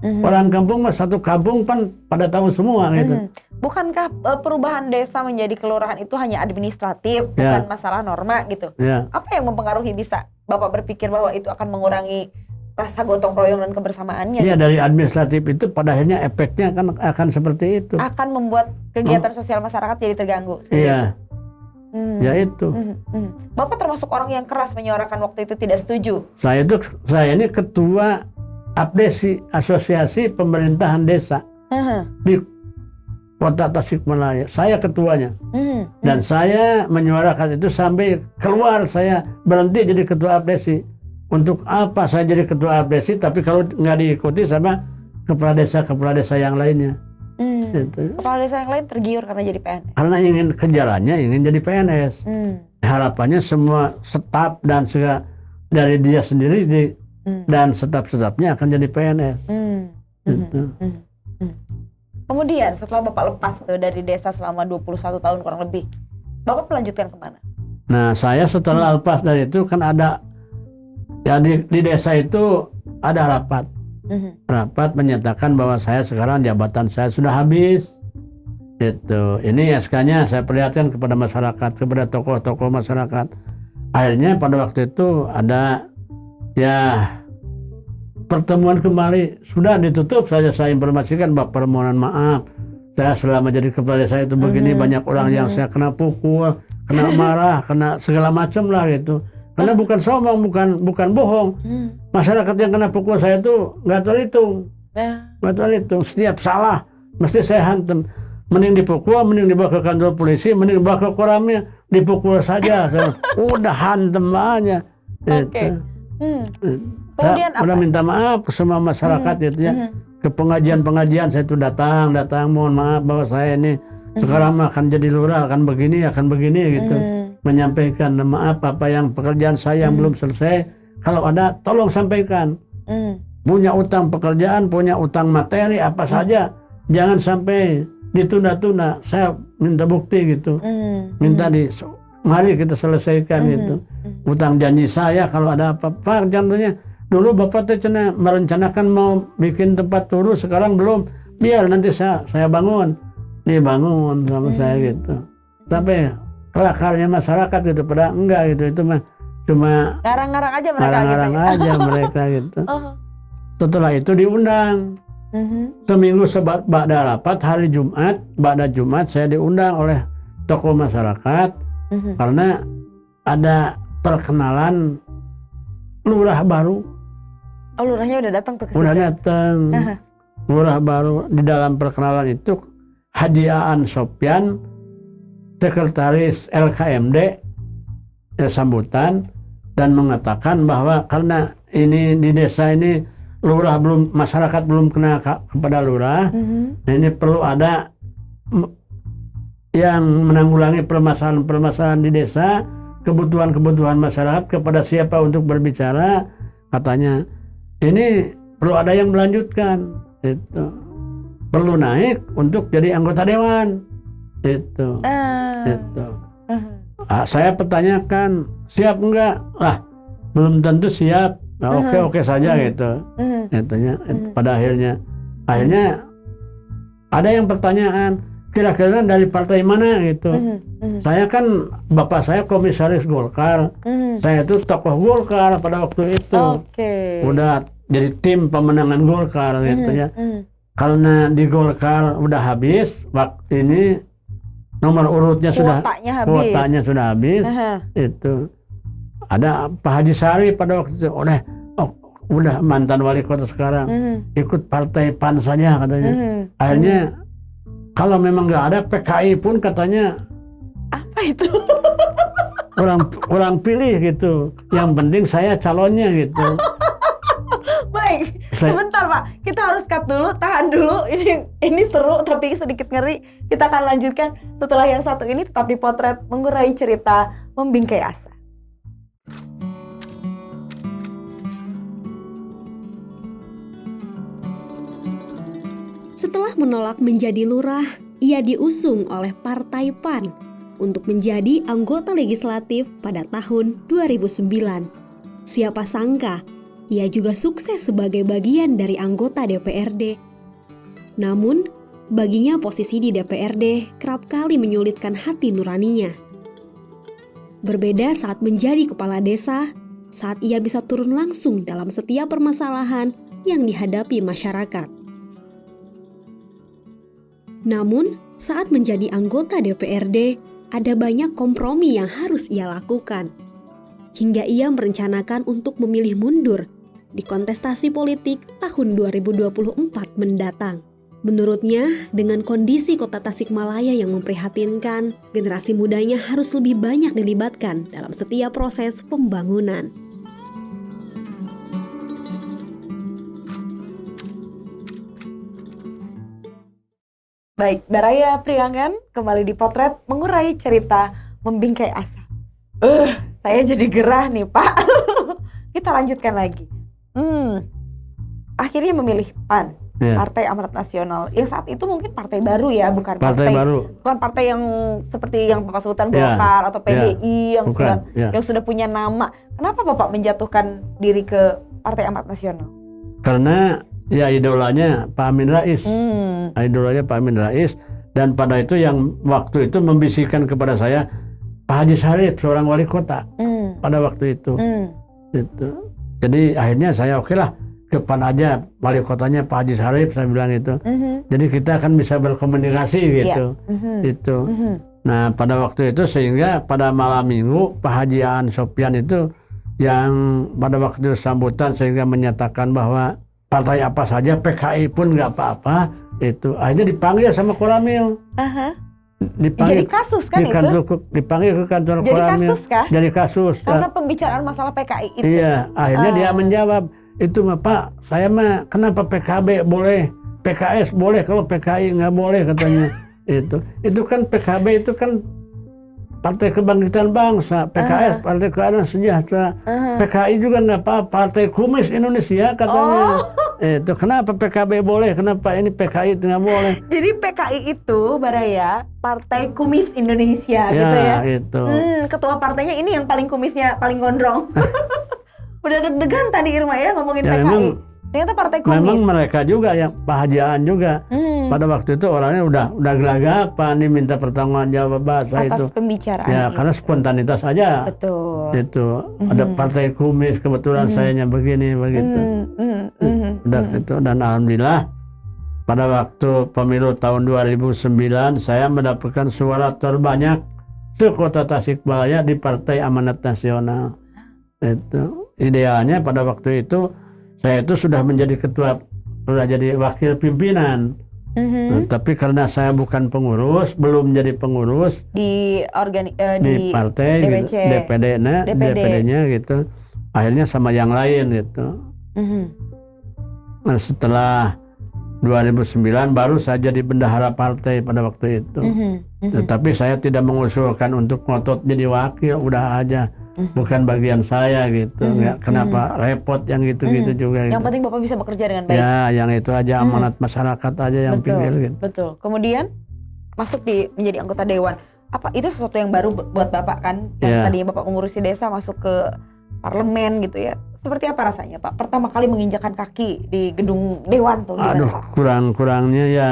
Orang kampung mah satu kampung kan pada tahu semua gitu. Bukankah perubahan desa menjadi kelurahan itu hanya administratif, bukan masalah norma gitu? Ya. Apa yang mempengaruhi bisa Bapak berpikir bahwa itu akan mengurangi rasa gotong royong dan kebersamaannya? Iya, dari administratif itu pada akhirnya efeknya akan seperti itu. Akan membuat kegiatan sosial masyarakat jadi terganggu. Iya. Ya itu. Bapak termasuk orang yang keras menyuarakan waktu itu tidak setuju. Saya ini ketua APDESI, Asosiasi Pemerintahan Desa di Kota Tasikmalaya. Saya ketuanya. Dan saya menyuarakan itu sampai keluar, saya berhenti jadi ketua APDESI. Untuk apa saya jadi ketua APDESI tapi kalau nggak diikuti sama kepala desa yang lainnya. Gitu. Kepala desa yang lain tergiur karena jadi PNS. Karena kejarannya ingin jadi PNS. Harapannya semua staf dan dari dia sendiri dan staf-stafnya akan jadi PNS. Gitu. Kemudian setelah Bapak lepas tuh dari desa selama 21 tahun kurang lebih, Bapak melanjutkan kemana? Nah, saya setelah lepas dari itu kan ada ya di desa itu ada rapat. Rapat menyatakan bahwa saya sekarang jabatan saya sudah habis. Gitu. Ini SK-nya saya perlihatkan kepada masyarakat, kepada tokoh-tokoh masyarakat. Akhirnya pada waktu itu ada Ya, pertemuan kembali sudah ditutup saja. Saya informasikan bahwa permohonan maaf. Saya selama jadi kepala desa itu begini, banyak orang yang saya kena pukul, kena marah, kena segala macam lah gitu. Karena bukan sombong, bukan bohong. Masyarakat yang kena pukul saya itu nggak terhitung. Nggak terhitung. Setiap salah mesti saya hantam. Mending dipukul, mending dibawa ke kantor polisi, mending dibawa ke koramnya, dipukul saja. Saya, udah hantam aja. Oke. Saya udah minta maaf ke semua masyarakat gitu ya. Ke pengajian-pengajian saya itu datang, mohon maaf bahwa saya ini sekarang akan jadi lurah, akan begini gitu. Menyampaikan maaf apa yang pekerjaan saya yang belum selesai. Kalau ada tolong sampaikan. Punya utang pekerjaan, punya utang materi apa saja, jangan sampai ditunda-tunda. Saya minta bukti gitu. Minta mari kita selesaikan gitu. Utang janji saya kalau ada apa-apa, contohnya dulu Bapak teh merencanakan mau bikin tempat turu, sekarang belum. Biar nanti saya bangun. Nih bangun sama saya gitu. Sampai kelakarnya masyarakat gitu, pada enggak gitu. Itu mah cuma ngarang-ngarang aja mereka ngarang-ngarang gitu. aja mereka gitu. Setelah itu diundang. Seminggu ba'da rapat hari Jumat, ba'da Jumat saya diundang oleh tokoh masyarakat karena ada perkenalan lurah baru. Oh, lurahnya udah datang tuh ke Udah situ? datang. Lurah baru. Di dalam perkenalan itu Haji Aan Sopyan, sekretaris LKMD, sambutan dan mengatakan bahwa karena ini di desa ini lurah masyarakat belum kena kepada lurah, nah ini perlu ada yang menanggulangi permasalahan-permasalahan di desa, kebutuhan-kebutuhan masyarakat, kepada siapa untuk berbicara. Katanya ini perlu ada yang melanjutkan, itu perlu naik untuk jadi anggota dewan, itu. Saya pertanyakan siap enggak? Belum tentu siap. Oke saja gitu. Pada akhirnya ada yang pertanyaan, kira-kira dari partai mana gitu. Saya kan bapak saya komisaris Golkar, saya itu tokoh Golkar pada waktu itu. Udah jadi tim pemenangan Golkar gitu ya. Karena di Golkar udah habis, waktu ini nomor urutnya kuotanya sudah habis. Itu ada Pak Haji Sari pada waktu itu, udah mantan wali kota sekarang, ikut partai PAN saja katanya. Akhirnya kalau memang nggak ada PKI pun katanya apa itu? orang pilih gitu. Yang penting saya calonnya gitu. Baik, sebentar Pak, kita harus cut dulu, tahan dulu. Ini seru tapi sedikit ngeri. Kita akan lanjutkan setelah yang satu ini. Tetap di Potret, mengurai cerita, membingkai asa. Setelah menolak menjadi lurah, ia diusung oleh Partai PAN untuk menjadi anggota legislatif pada tahun 2009. Siapa sangka, ia juga sukses sebagai bagian dari anggota DPRD. Namun, baginya posisi di DPRD kerap kali menyulitkan hati nuraninya. Berbeda saat menjadi kepala desa, saat ia bisa turun langsung dalam setiap permasalahan yang dihadapi masyarakat. Namun, saat menjadi anggota DPRD, ada banyak kompromi yang harus ia lakukan. Hingga ia merencanakan untuk memilih mundur di kontestasi politik tahun 2024 mendatang. Menurutnya, dengan kondisi kota Tasikmalaya yang memprihatinkan, generasi mudanya harus lebih banyak dilibatkan dalam setiap proses pembangunan. Baik, Baraya Priangan kembali di Potret, mengurai cerita, membingkai asa. Saya jadi gerah nih Pak. Kita lanjutkan lagi. Akhirnya memilih PAN, Partai Amanat Nasional. Yang saat itu mungkin partai baru ya, bukan bukan partai yang seperti yang Bapak sebutkan Golkar atau PDI yang sudah punya nama. Kenapa Bapak menjatuhkan diri ke Partai Amanat Nasional? Karena ya idolanya Pak Amin Rais. Idolanya Pak Amin Rais, dan pada itu yang waktu itu membisikkan kepada saya Pak Haji Sarip, seorang wali kota pada waktu itu. Itu Jadi akhirnya saya oke lah ke PAN aja, wali kotanya Pak Haji Sarip, saya bilang itu. Jadi kita akan bisa berkomunikasi gitu. Itu. Nah pada waktu itu sehingga pada malam minggu Pak Haji Aan Sopyan itu yang pada waktu sambutan sehingga menyatakan bahwa partai apa saja PKI pun nggak apa-apa, itu akhirnya dipanggil sama Koramil. Jadi kasus kan dipanggil ke kantor jadi Koramil. kasus kah? Jadi kasus. Karena pembicaraan masalah PKI itu. Iya, akhirnya dia menjawab, itu mah Pak, saya mah kenapa PKB boleh, PKS boleh, kalau PKI nggak boleh katanya. Itu kan PKB itu kan Partai Kebangkitan Bangsa, PKS Partai Keadilan Sejahtera, PKI juga nggak apa-apa, Partai Kumis Indonesia katanya. Itu kenapa PKB boleh, kenapa ini PKI nggak boleh? Jadi PKI itu Baraya Partai Kumis Indonesia gitu ya. Itu. Ketua partainya ini yang paling kumisnya paling gondrong. Udah deg-degan tadi Irma ya ngomongin Ya, PKI. Ternyata Partai Kumis. Memang mereka juga yang Pak Haji Aan juga pada waktu itu orangnya udah gelagapan nih minta pertanggungjawaban bahasa atas itu. pembicaraan Ya itu. karena spontanitas aja. Betul. Itu ada Partai Kumis kebetulan sayanya begini begitu. Udah itu, dan alhamdulillah pada waktu pemilu tahun 2009 saya mendapatkan suara terbanyak se-Kota Tasikmalaya di Partai Amanat Nasional. Itu idealnya pada waktu itu saya itu sudah menjadi ketua, sudah jadi wakil pimpinan. Nah, tapi karena saya bukan pengurus, belum jadi pengurus Di di partai DPC. gitu, DPD-nya gitu. Akhirnya sama yang lain gitu. Nah, setelah 2009 baru saya jadi bendahara partai pada waktu itu. Tetapi saya tidak mengusulkan untuk ngotot jadi wakil, udah aja. Bukan bagian saya gitu. Kenapa repot yang gitu-gitu juga. Yang Gitu. penting Bapak bisa bekerja dengan baik. Ya, yang itu aja amanat masyarakat aja yang pinggir gitu. Betul. Kemudian masuk menjadi anggota dewan. Apa itu sesuatu yang baru buat Bapak kan? Yang tadinya Bapak mengurusi desa masuk ke parlemen gitu ya. Seperti apa rasanya Pak? Pertama kali menginjakan kaki di gedung dewan tuh gimana? Aduh, kurang-kurangnya ya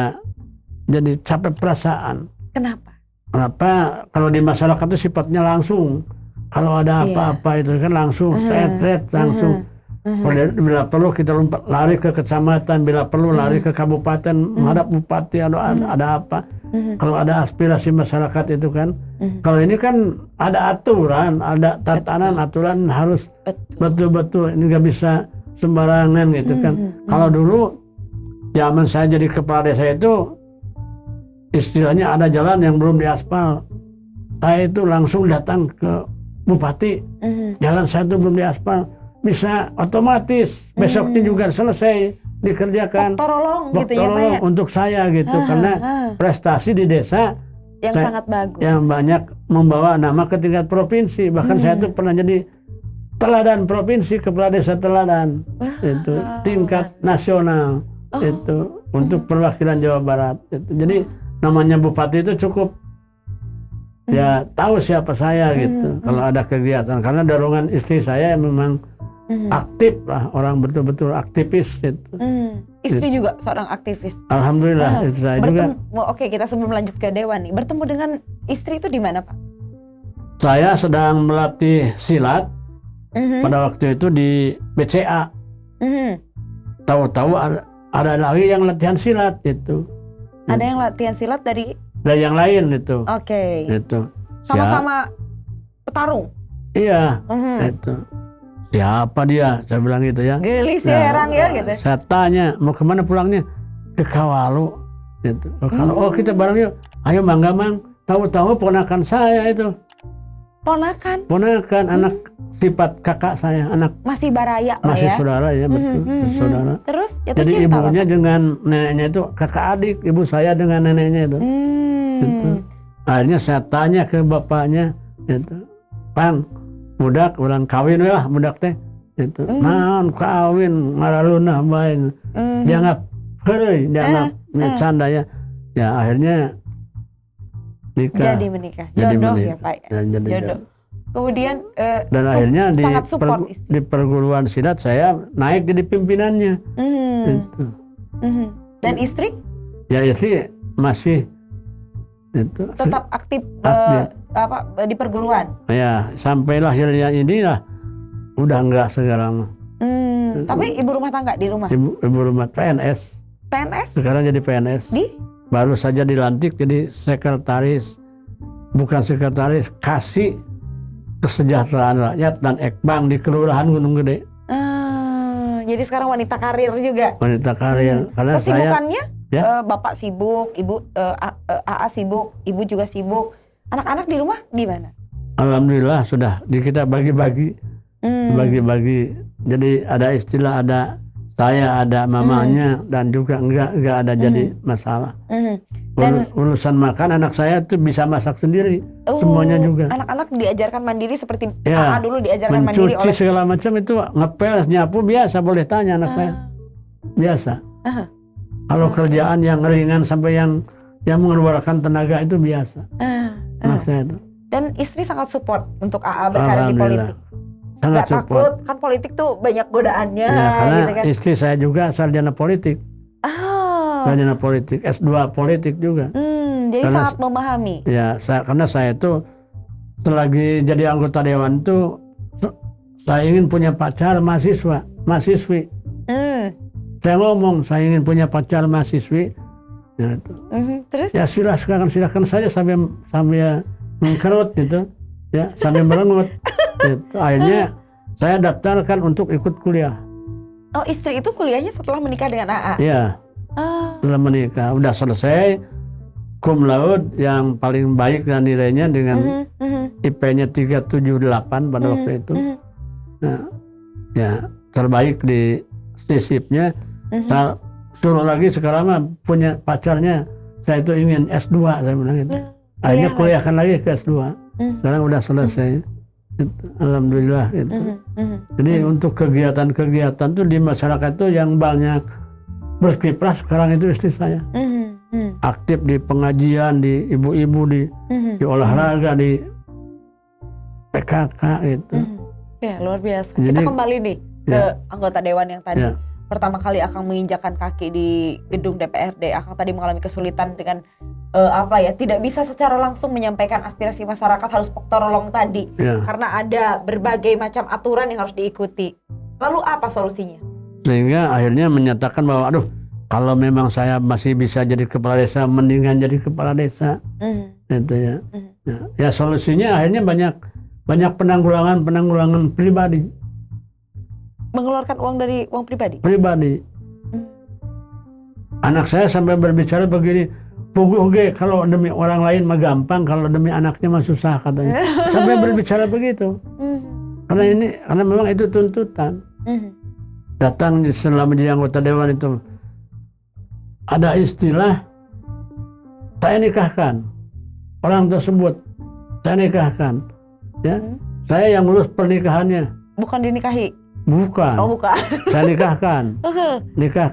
jadi capek perasaan. Kenapa? Kenapa? Kalau di masyarakat itu sifatnya langsung. Kalau ada apa-apa itu kan langsung set langsung. Bila perlu kita lari ke kecamatan, bila perlu lari ke kabupaten menghadap bupati ada apa. Kalau ada aspirasi masyarakat itu kan. Kalau ini kan ada aturan, ada tatanan aturan harus betul-betul, ini nggak bisa sembarangan gitu kan. Kalau dulu zaman saya jadi kepala desa itu istilahnya ada jalan yang belum diaspal, saya itu langsung datang ke bupati, jalan saya itu belum diaspal, bisa otomatis besoknya juga selesai dikerjakan. Torolong gitu ya Pak ya? Untuk saya gitu, karena prestasi di desa yang sangat bagus, yang banyak membawa nama ke tingkat provinsi. Bahkan saya tuh pernah jadi teladan provinsi, kepala desa teladan itu tingkat nasional itu untuk perwakilan Jawa Barat. Jadi namanya bupati itu cukup ya tahu siapa saya gitu kalau ada kegiatan, karena dorongan istri saya memang aktif lah, orang betul-betul aktivis gitu. Istri juga seorang aktivis. Alhamdulillah itu saya juga. Oke, kita sebelum lanjut ke dewan nih, bertemu dengan istri itu di mana Pak? Saya sedang melatih silat pada waktu itu di BCA. Tahu-tahu ada lagi yang latihan silat itu. Ada yang latihan silat dari yang lain itu. Oke. Itu. Sama-sama petarung. Iya. Itu. Siapa dia? Saya bilang gitu ya. Gelis ya, herang ya gitu. Saya tanya, mau kemana pulangnya? Ke Kawalu. Gitu. Kalau kita bareng yuk. Ayo Mangga Mang. Tahu-tahu ponakan saya itu. Ponakan? Ponakan, anak sifat kakak saya, anak masih baraya lah masih ya? saudara ya, betul, saudara. Terus jatuh jadi cinta ibunya Bapak? dengan neneknya itu kakak adik, ibu saya dengan neneknya itu. Gitu. Akhirnya saya tanya ke bapaknya, gitu, Pang, budak orang kawin lah budak teh, gitu. Naon kawin ngaralunah bae. Dianggap heureuy, dianggap canda ya. Ya akhirnya nikah. Jadi menikah. Jodoh ya Pak. Jodoh. Kemudian dan akhirnya support di perguruan silat saya naik jadi pimpinannya. Gitu. Dan istri? Ya istri masih itu tetap aktif di perguruan. Ya sampai lahirnya ini lah udah enggak sekarang. Tapi ibu rumah tangga di rumah? Ibu rumah PNS. PNS? Sekarang jadi PNS. Baru saja dilantik jadi sekretaris, bukan sekretaris, kasih kesejahteraan rakyat dan Ekbang di Kelurahan Gunung Gede. Jadi sekarang wanita karir juga. Wanita karir. Karena kesibukannya, ya? bapak sibuk, ibu AA sibuk, ibu juga sibuk. Anak-anak di rumah gimana? Alhamdulillah sudah kita bagi-bagi, bagi-bagi. Jadi ada istilah, ada saya, ada mamanya, dan juga enggak ada jadi masalah. Dan urusan makan anak saya tuh bisa masak sendiri, semuanya juga. Anak-anak diajarkan mandiri seperti AA dulu diajarkan mandiri mencuci segala macam itu, ngepel, nyapu biasa, boleh tanya anak saya. Biasa. Kalau kerjaan yang ringan sampai yang mengeluarkan tenaga itu biasa. Anak saya itu. Dan istri sangat support untuk AA berkarir di politik. Sangat support. Takut, kan politik tuh banyak godaannya. Ya, karena gitu kan. Istri saya juga sarjana politik. Sarjana politik, S2 politik juga. Jadi karena, sangat memahami. Ya, karena saya itu selagi jadi anggota dewan itu saya ingin punya pacar mahasiswi. Saya ngomong saya ingin punya pacar mahasiswi. Ya, terus? Ya silakan saja sampai mengkerut gitu, ya sampai merengut. Gitu. Akhirnya saya daftarkan untuk ikut kuliah. Oh, istri itu kuliahnya setelah menikah dengan AA? Iya. Setelah menikah, udah selesai, cum laude yang paling baik dan nilainya dengan IP-nya 378 pada waktu itu. Nah, ya terbaik di sisipnya. Saya suruh lagi sekarang mah punya pacarnya, saya itu ingin S2, saya bilang gitu. Akhirnya kuliahkan lagi ke S2. Sekarang udah selesai. Alhamdulillah gitu. Jadi untuk kegiatan-kegiatan tuh di masyarakat tuh yang banyak berkiprah sekarang itu istri saya. Aktif di pengajian, di ibu-ibu, di olahraga, di PKK gitu. Ya luar biasa. Jadi, kita kembali nih ke anggota dewan yang tadi pertama kali Akang menginjakan kaki di gedung DPRD. Akang tadi mengalami kesulitan dengan tidak bisa secara langsung menyampaikan aspirasi masyarakat, harus poktorolong tadi karena ada berbagai macam aturan yang harus diikuti. Lalu apa solusinya? Sehingga akhirnya menyatakan bahwa kalau memang saya masih bisa jadi kepala desa, mendingan jadi kepala desa. Gitu ya. Ya solusinya akhirnya banyak penanggulangan pribadi. Mengeluarkan uang dari uang pribadi? Pribadi. Anak saya sampai berbicara begini, puguh ge, kalau demi orang lain mah gampang, kalau demi anaknya mah susah katanya. Sampai berbicara begitu. Karena memang itu tuntutan. Datang setelah menjadi anggota dewan itu ada istilah, saya nikahkan orang tersebut, saya nikahkan, ya. Saya yang ngurus pernikahannya. Bukan dinikahi? Bukan. Oh bukan. Saya nikahkan.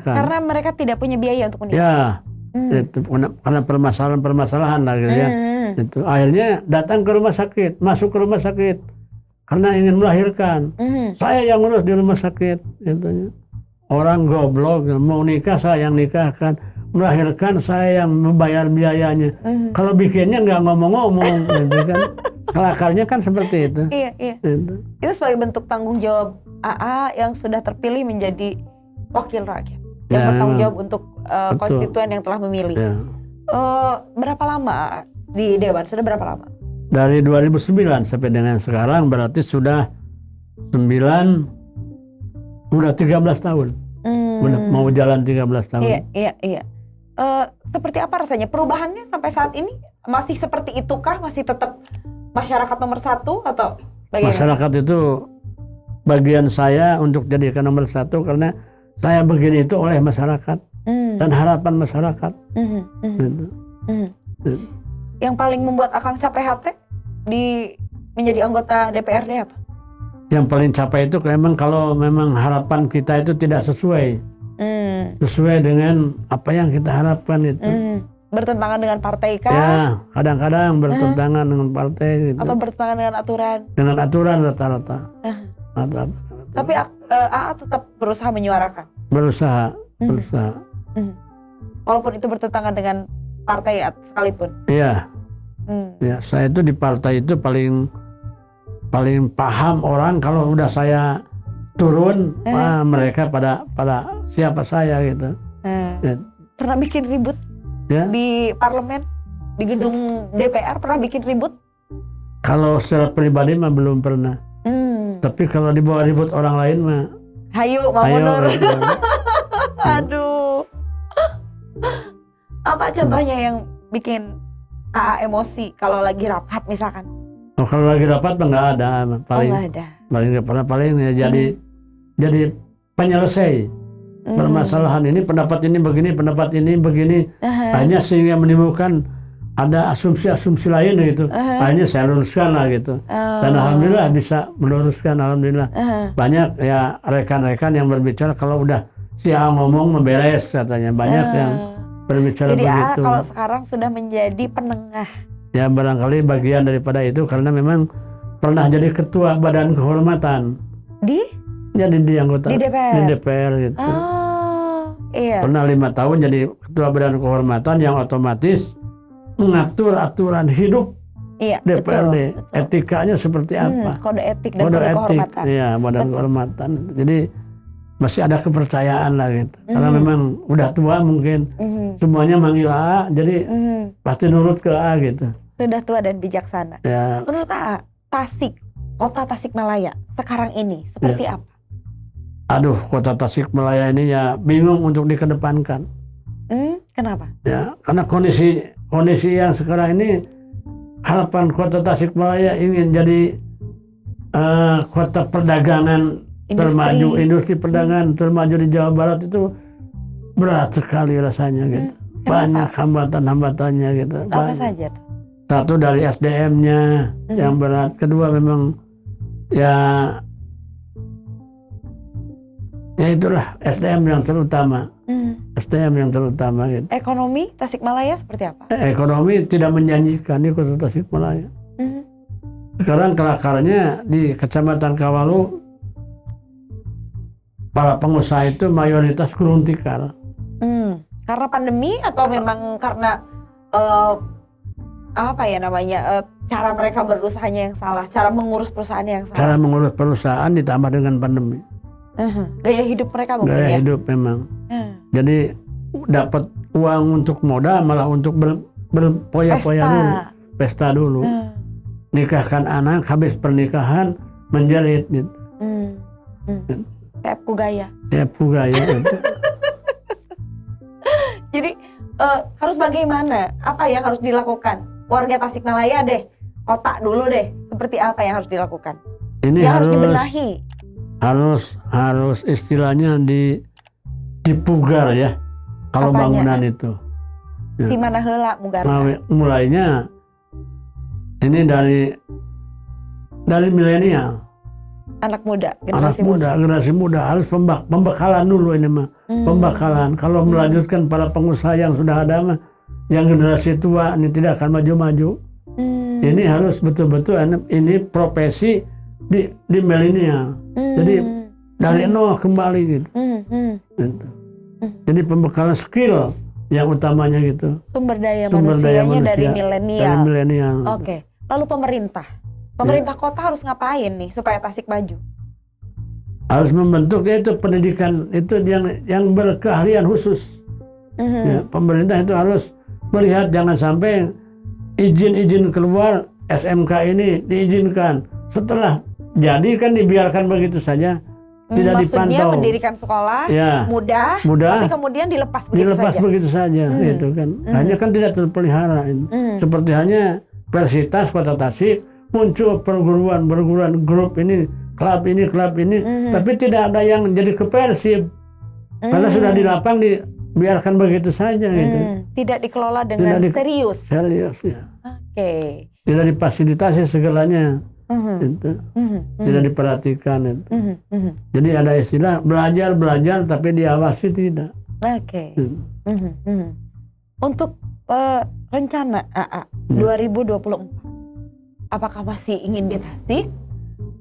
Karena mereka tidak punya biaya untuk menikah. Ya, itu karena permasalahan lah gitu ya. Itu akhirnya datang ke rumah sakit, masuk ke rumah sakit karena ingin melahirkan. Saya yang ngurus di rumah sakit. Gitu. Orang goblok mau nikah saya yang nikahkan, melahirkan saya yang membayar biayanya. Kalau bikinnya nggak ngomong-ngomong, gitu kan. Kelakarnya kan seperti itu. Iya. Itu sebagai bentuk tanggung jawab AA yang sudah terpilih menjadi wakil rakyat yang bertanggung jawab untuk konstituen yang telah memilih. Berapa lama di dewan? Sudah berapa lama? Dari 2009 sampai dengan sekarang berarti sudah 13 tahun. Udah mau jalan 13 tahun. Iya. Seperti apa rasanya? Perubahannya sampai saat ini masih seperti itukah? Masih tetap masyarakat nomor 1 atau bagaimana? Masyarakat itu bagian saya untuk jadikan nomor 1 karena saya begini itu oleh masyarakat dan harapan masyarakat. Yang paling membuat Akang capek hati menjadi anggota DPRD apa? Yang paling capek itu memang kalau memang harapan kita itu tidak sesuai dengan apa yang kita harapkan itu. Bertentangan dengan partai kah? Ya, kadang-kadang bertentangan dengan partai gitu. Atau bertentangan dengan aturan? Dengan aturan rata-rata. Tapi AA tetap berusaha menyuarakan? Berusaha. Walaupun itu bertentangan dengan partai sekalipun? Iya. Ya, saya itu di partai itu paling paham orang kalau udah saya turun, wah, mereka pada siapa saya gitu. Ya. Pernah bikin ribut Ya. di parlemen, di gedung DPR pernah bikin ribut? Kalau secara pribadi mah belum pernah. Tapi kalau dibawa ribut orang lain mah, Hayu mau ayo. mundur. Gitu. Aduh. Apa contohnya yang bikin AA emosi kalau lagi rapat misalkan? Oh, kalau lagi rapat mah nggak ada, paling nggak ada. paling nggak pernah, paling ya jadi penyelesai permasalahan ini, pendapat ini begini, hanya sehingga menimbulkan ada asumsi-asumsi lain gitu, hanya saya luruskan lah gitu, dan alhamdulillah bisa meluruskan, alhamdulillah. Banyak ya rekan-rekan yang berbicara kalau udah si A ngomong memberes katanya, banyak yang berbicara Jadi begitu. kalau sekarang sudah menjadi penengah. Ya barangkali bagian daripada itu karena memang pernah jadi ketua badan kehormatan. Jadi di anggota Di DPR? Di DPR gitu. Iya. Pernah 5 tahun jadi ketua badan kehormatan yang otomatis mengatur aturan hidup Iya, DPRD. betul. Etikanya seperti apa? Kode etik dan kode kehormatan. Iya, badan kehormatan. Jadi masih ada kepercayaan lah gitu. Karena memang udah tua mungkin semuanya manggil A, jadi pasti nurut ke A gitu. Sudah tua dan bijaksana. Ya, Menurut AA, kota Tasikmalaya sekarang ini seperti apa? aduh, kota Tasikmalaya ini ya bingung untuk dikedepankan. Kenapa? Ya, karena kondisi yang sekarang ini, harapan kota Tasikmalaya ingin jadi kota perdagangan termaju, industri perdagangan termaju di Jawa Barat itu berat sekali rasanya gitu. Banyak hambatan-hambatannya gitu. Apa Banyak. saja tuh? Satu dari SDM-nya yang berat, kedua memang ya itulah SDM yang terutama. SDM yang terutama gitu. Ekonomi Tasikmalaya seperti apa? Ekonomi tidak menjanjikan di kota Tasikmalaya. Sekarang kelakarnya di Kecamatan Kawalu, para pengusaha itu mayoritas gulung tikar. Karena pandemi atau memang karena apa ya namanya, cara mereka berusahanya yang salah, cara mengurus perusahaan yang salah? Cara mengurus perusahaan ditambah dengan pandemi. Gaya hidup mereka mungkin Gaya ya? hidup memang. Jadi dapat uang untuk modal malah untuk berpoya-poya dulu, pesta dulu. Nikahkan anak, habis pernikahan menjerit gitu. Tepku gaya. Tepku gaya gitu. Jadi harus bagaimana? Apa yang harus dilakukan? Warga Tasikmalaya deh, kota dulu deh. Seperti apa yang harus dilakukan? Ini Yang harus dibenahi. harus istilahnya dipugar ya. Kalau Apanya? bangunan itu. Ya. Di mana heula mugarna? Mulainya ini dari milenial. Anak muda, Anak generasi muda. generasi muda harus pembekalan dulu ini mah. Pembekalan. Kalau melanjutkan para pengusaha yang sudah ada mah, yang generasi tua ini tidak akan maju-maju. Ini harus betul-betul ini profesi di milenial. Jadi dari nol kembali gitu. Gitu. Jadi pembekalan skill yang utamanya gitu. Sumber daya manusianya dari milenial. Dari milenial. Oke. Lalu pemerintah kota harus ngapain nih supaya Tasik maju? Harus membentuk itu pendidikan itu yang berkeahlian khusus. Ya, pemerintah itu harus melihat jangan sampai izin keluar SMK ini diizinkan. Setelah jadi kan dibiarkan begitu saja. Tidak Maksudnya dipantau. mendirikan sekolah Ya, mudah, tapi kemudian dilepas begitu saja. Gitu kan. Hanya kan tidak terpelihara. Seperti hanya Persitas Kota Tasik muncul perguruan grup ini, klub ini, tapi tidak ada yang jadi ke Persib. Karena sudah di lapang dibiarkan begitu saja gitu. Tidak dikelola dengan serius. Serius ya. Oke. Tidak difasilitasi segalanya. Itu. Tidak diperhatikan itu. Jadi ada istilah belajar tapi diawasi tidak. Oke. Untuk rencana AA 2024, apakah masih ingin di Tasik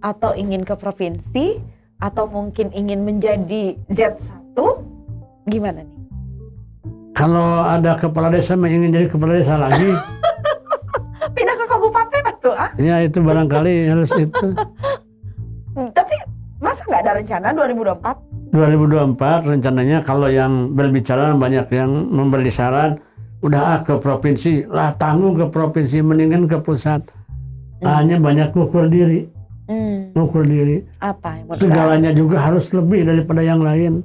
atau ingin ke provinsi atau mungkin ingin menjadi Z1? Gimana nih? Kalau ada kepala desa ingin jadi kepala desa lagi. Pindah ke kabupaten atau Ya itu barangkali harus itu. Tapi masa nggak ada rencana 2024? 2024 rencananya kalau yang berbicara banyak yang memberi saran udah ke provinsi lah, tanggung ke provinsi mendingan ke pusat. Hanya banyak ngukur diri. Ngukur diri. Apa yang segalanya juga harus lebih daripada yang lain.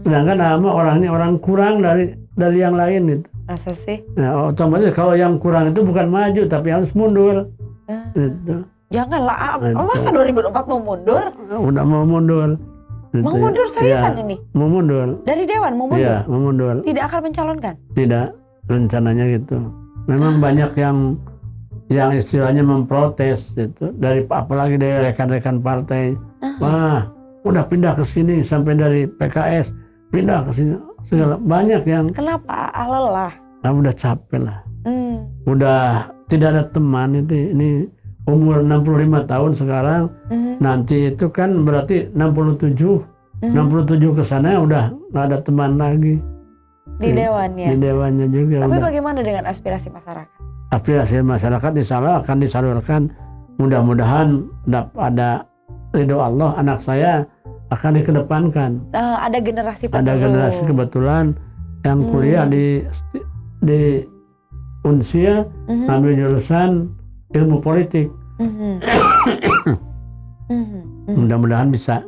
Sedangkan nama orangnya orang kurang dari yang lain gitu. Masa sih? Nah, otomatis kalau yang kurang itu bukan maju tapi harus mundur. Gitu. Janganlah, masa 2024 mau mundur? Udah mau mundur. Gitu. Mau mundur seriusan ini? Mau mundur. Dari Dewan mau mundur? Iya, mau mundur. Tidak akan mencalonkan? Tidak, rencananya gitu. Memang banyak yang istilahnya memprotes gitu. Dari apalagi dari rekan-rekan partai. Wah, udah pindah ke sini sampai dari PKS pindah ke sini segala banyak yang. Kenapa? Lelah. Nah, udah capek lah. Udah tidak ada teman itu. Ini umur 65 tahun sekarang. Nanti itu kan berarti 67. 67 ke sana udah nggak ada teman lagi. Di dewannya. Di dewannya juga. Tapi udah. bagaimana dengan aspirasi masyarakat? Aspirasi masyarakat insya Allah akan disalurkan. Mudah-mudahan ada ridho Allah, anak saya akan dikedepankan. Ada generasi penerus. Ada generasi kebetulan yang kuliah di Unsia, ngambil jurusan ilmu politik. Mudah-mudahan bisa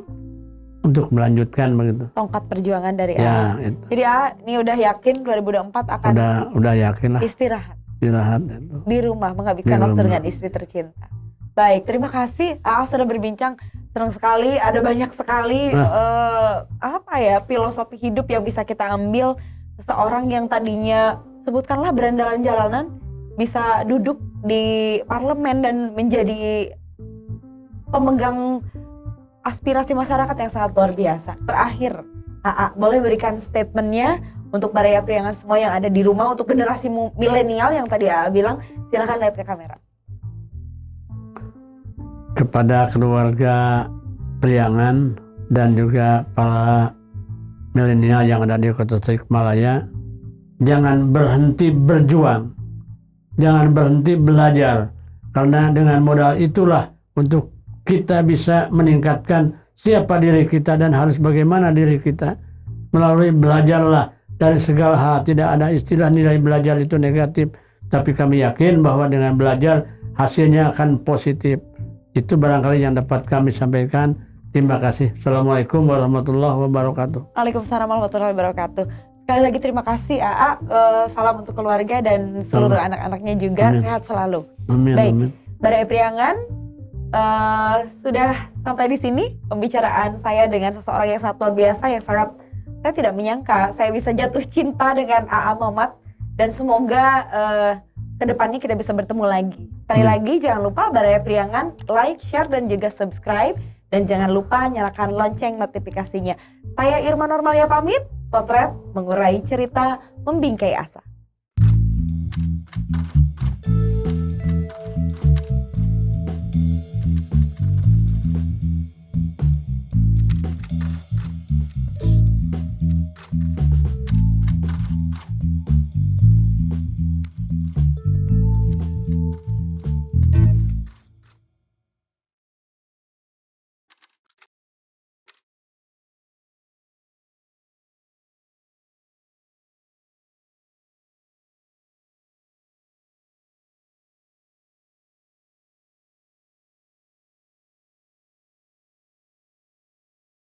untuk melanjutkan begitu. Tongkat perjuangan dari Ya, A. itu. Jadi A ini udah yakin 2024 akan Udah yakin lah istirahat itu. di rumah, menghabiskan Di waktu rumah. dengan istri tercinta. Baik, terima kasih A sudah berbincang. Senang sekali, ada banyak sekali filosofi hidup yang bisa kita ambil. Seseorang yang tadinya sebutkanlah berandalan jalanan bisa duduk di parlemen dan menjadi pemegang aspirasi masyarakat yang sangat luar biasa. Terakhir, AA boleh berikan statementnya untuk Baraya Priangan semua yang ada di rumah, untuk generasi milenial yang tadi AA bilang. Silakan lihat ke kamera. Kepada keluarga Priangan dan juga para milenial yang ada di Kota Tasikmalaya, jangan berhenti berjuang, jangan berhenti belajar, karena dengan modal itulah untuk kita bisa meningkatkan siapa diri kita dan harus bagaimana diri kita. Melalui belajarlah dari segala hal, tidak ada istilah nilai belajar itu negatif, tapi kami yakin bahwa dengan belajar hasilnya akan positif. Itu barangkali yang dapat kami sampaikan. Terima kasih. Assalamualaikum warahmatullahi wabarakatuh. Waalaikumsalam warahmatullahi wabarakatuh. Sekali lagi terima kasih AA. Salam untuk keluarga dan seluruh anak-anaknya juga. Amin. Sehat selalu. Amin. Baik, Amin. Baraya Priangan, sudah sampai di sini pembicaraan saya dengan seseorang yang sangat luar biasa, yang sangat saya tidak menyangka saya bisa jatuh cinta dengan AA Mamat, dan semoga kedepannya kita bisa bertemu lagi. Sekali lagi jangan lupa Baraya Priangan like, share dan juga subscribe, dan jangan lupa nyalakan lonceng notifikasinya. Saya Irma Normalia pamit. Potret mengurai cerita, membingkai asa.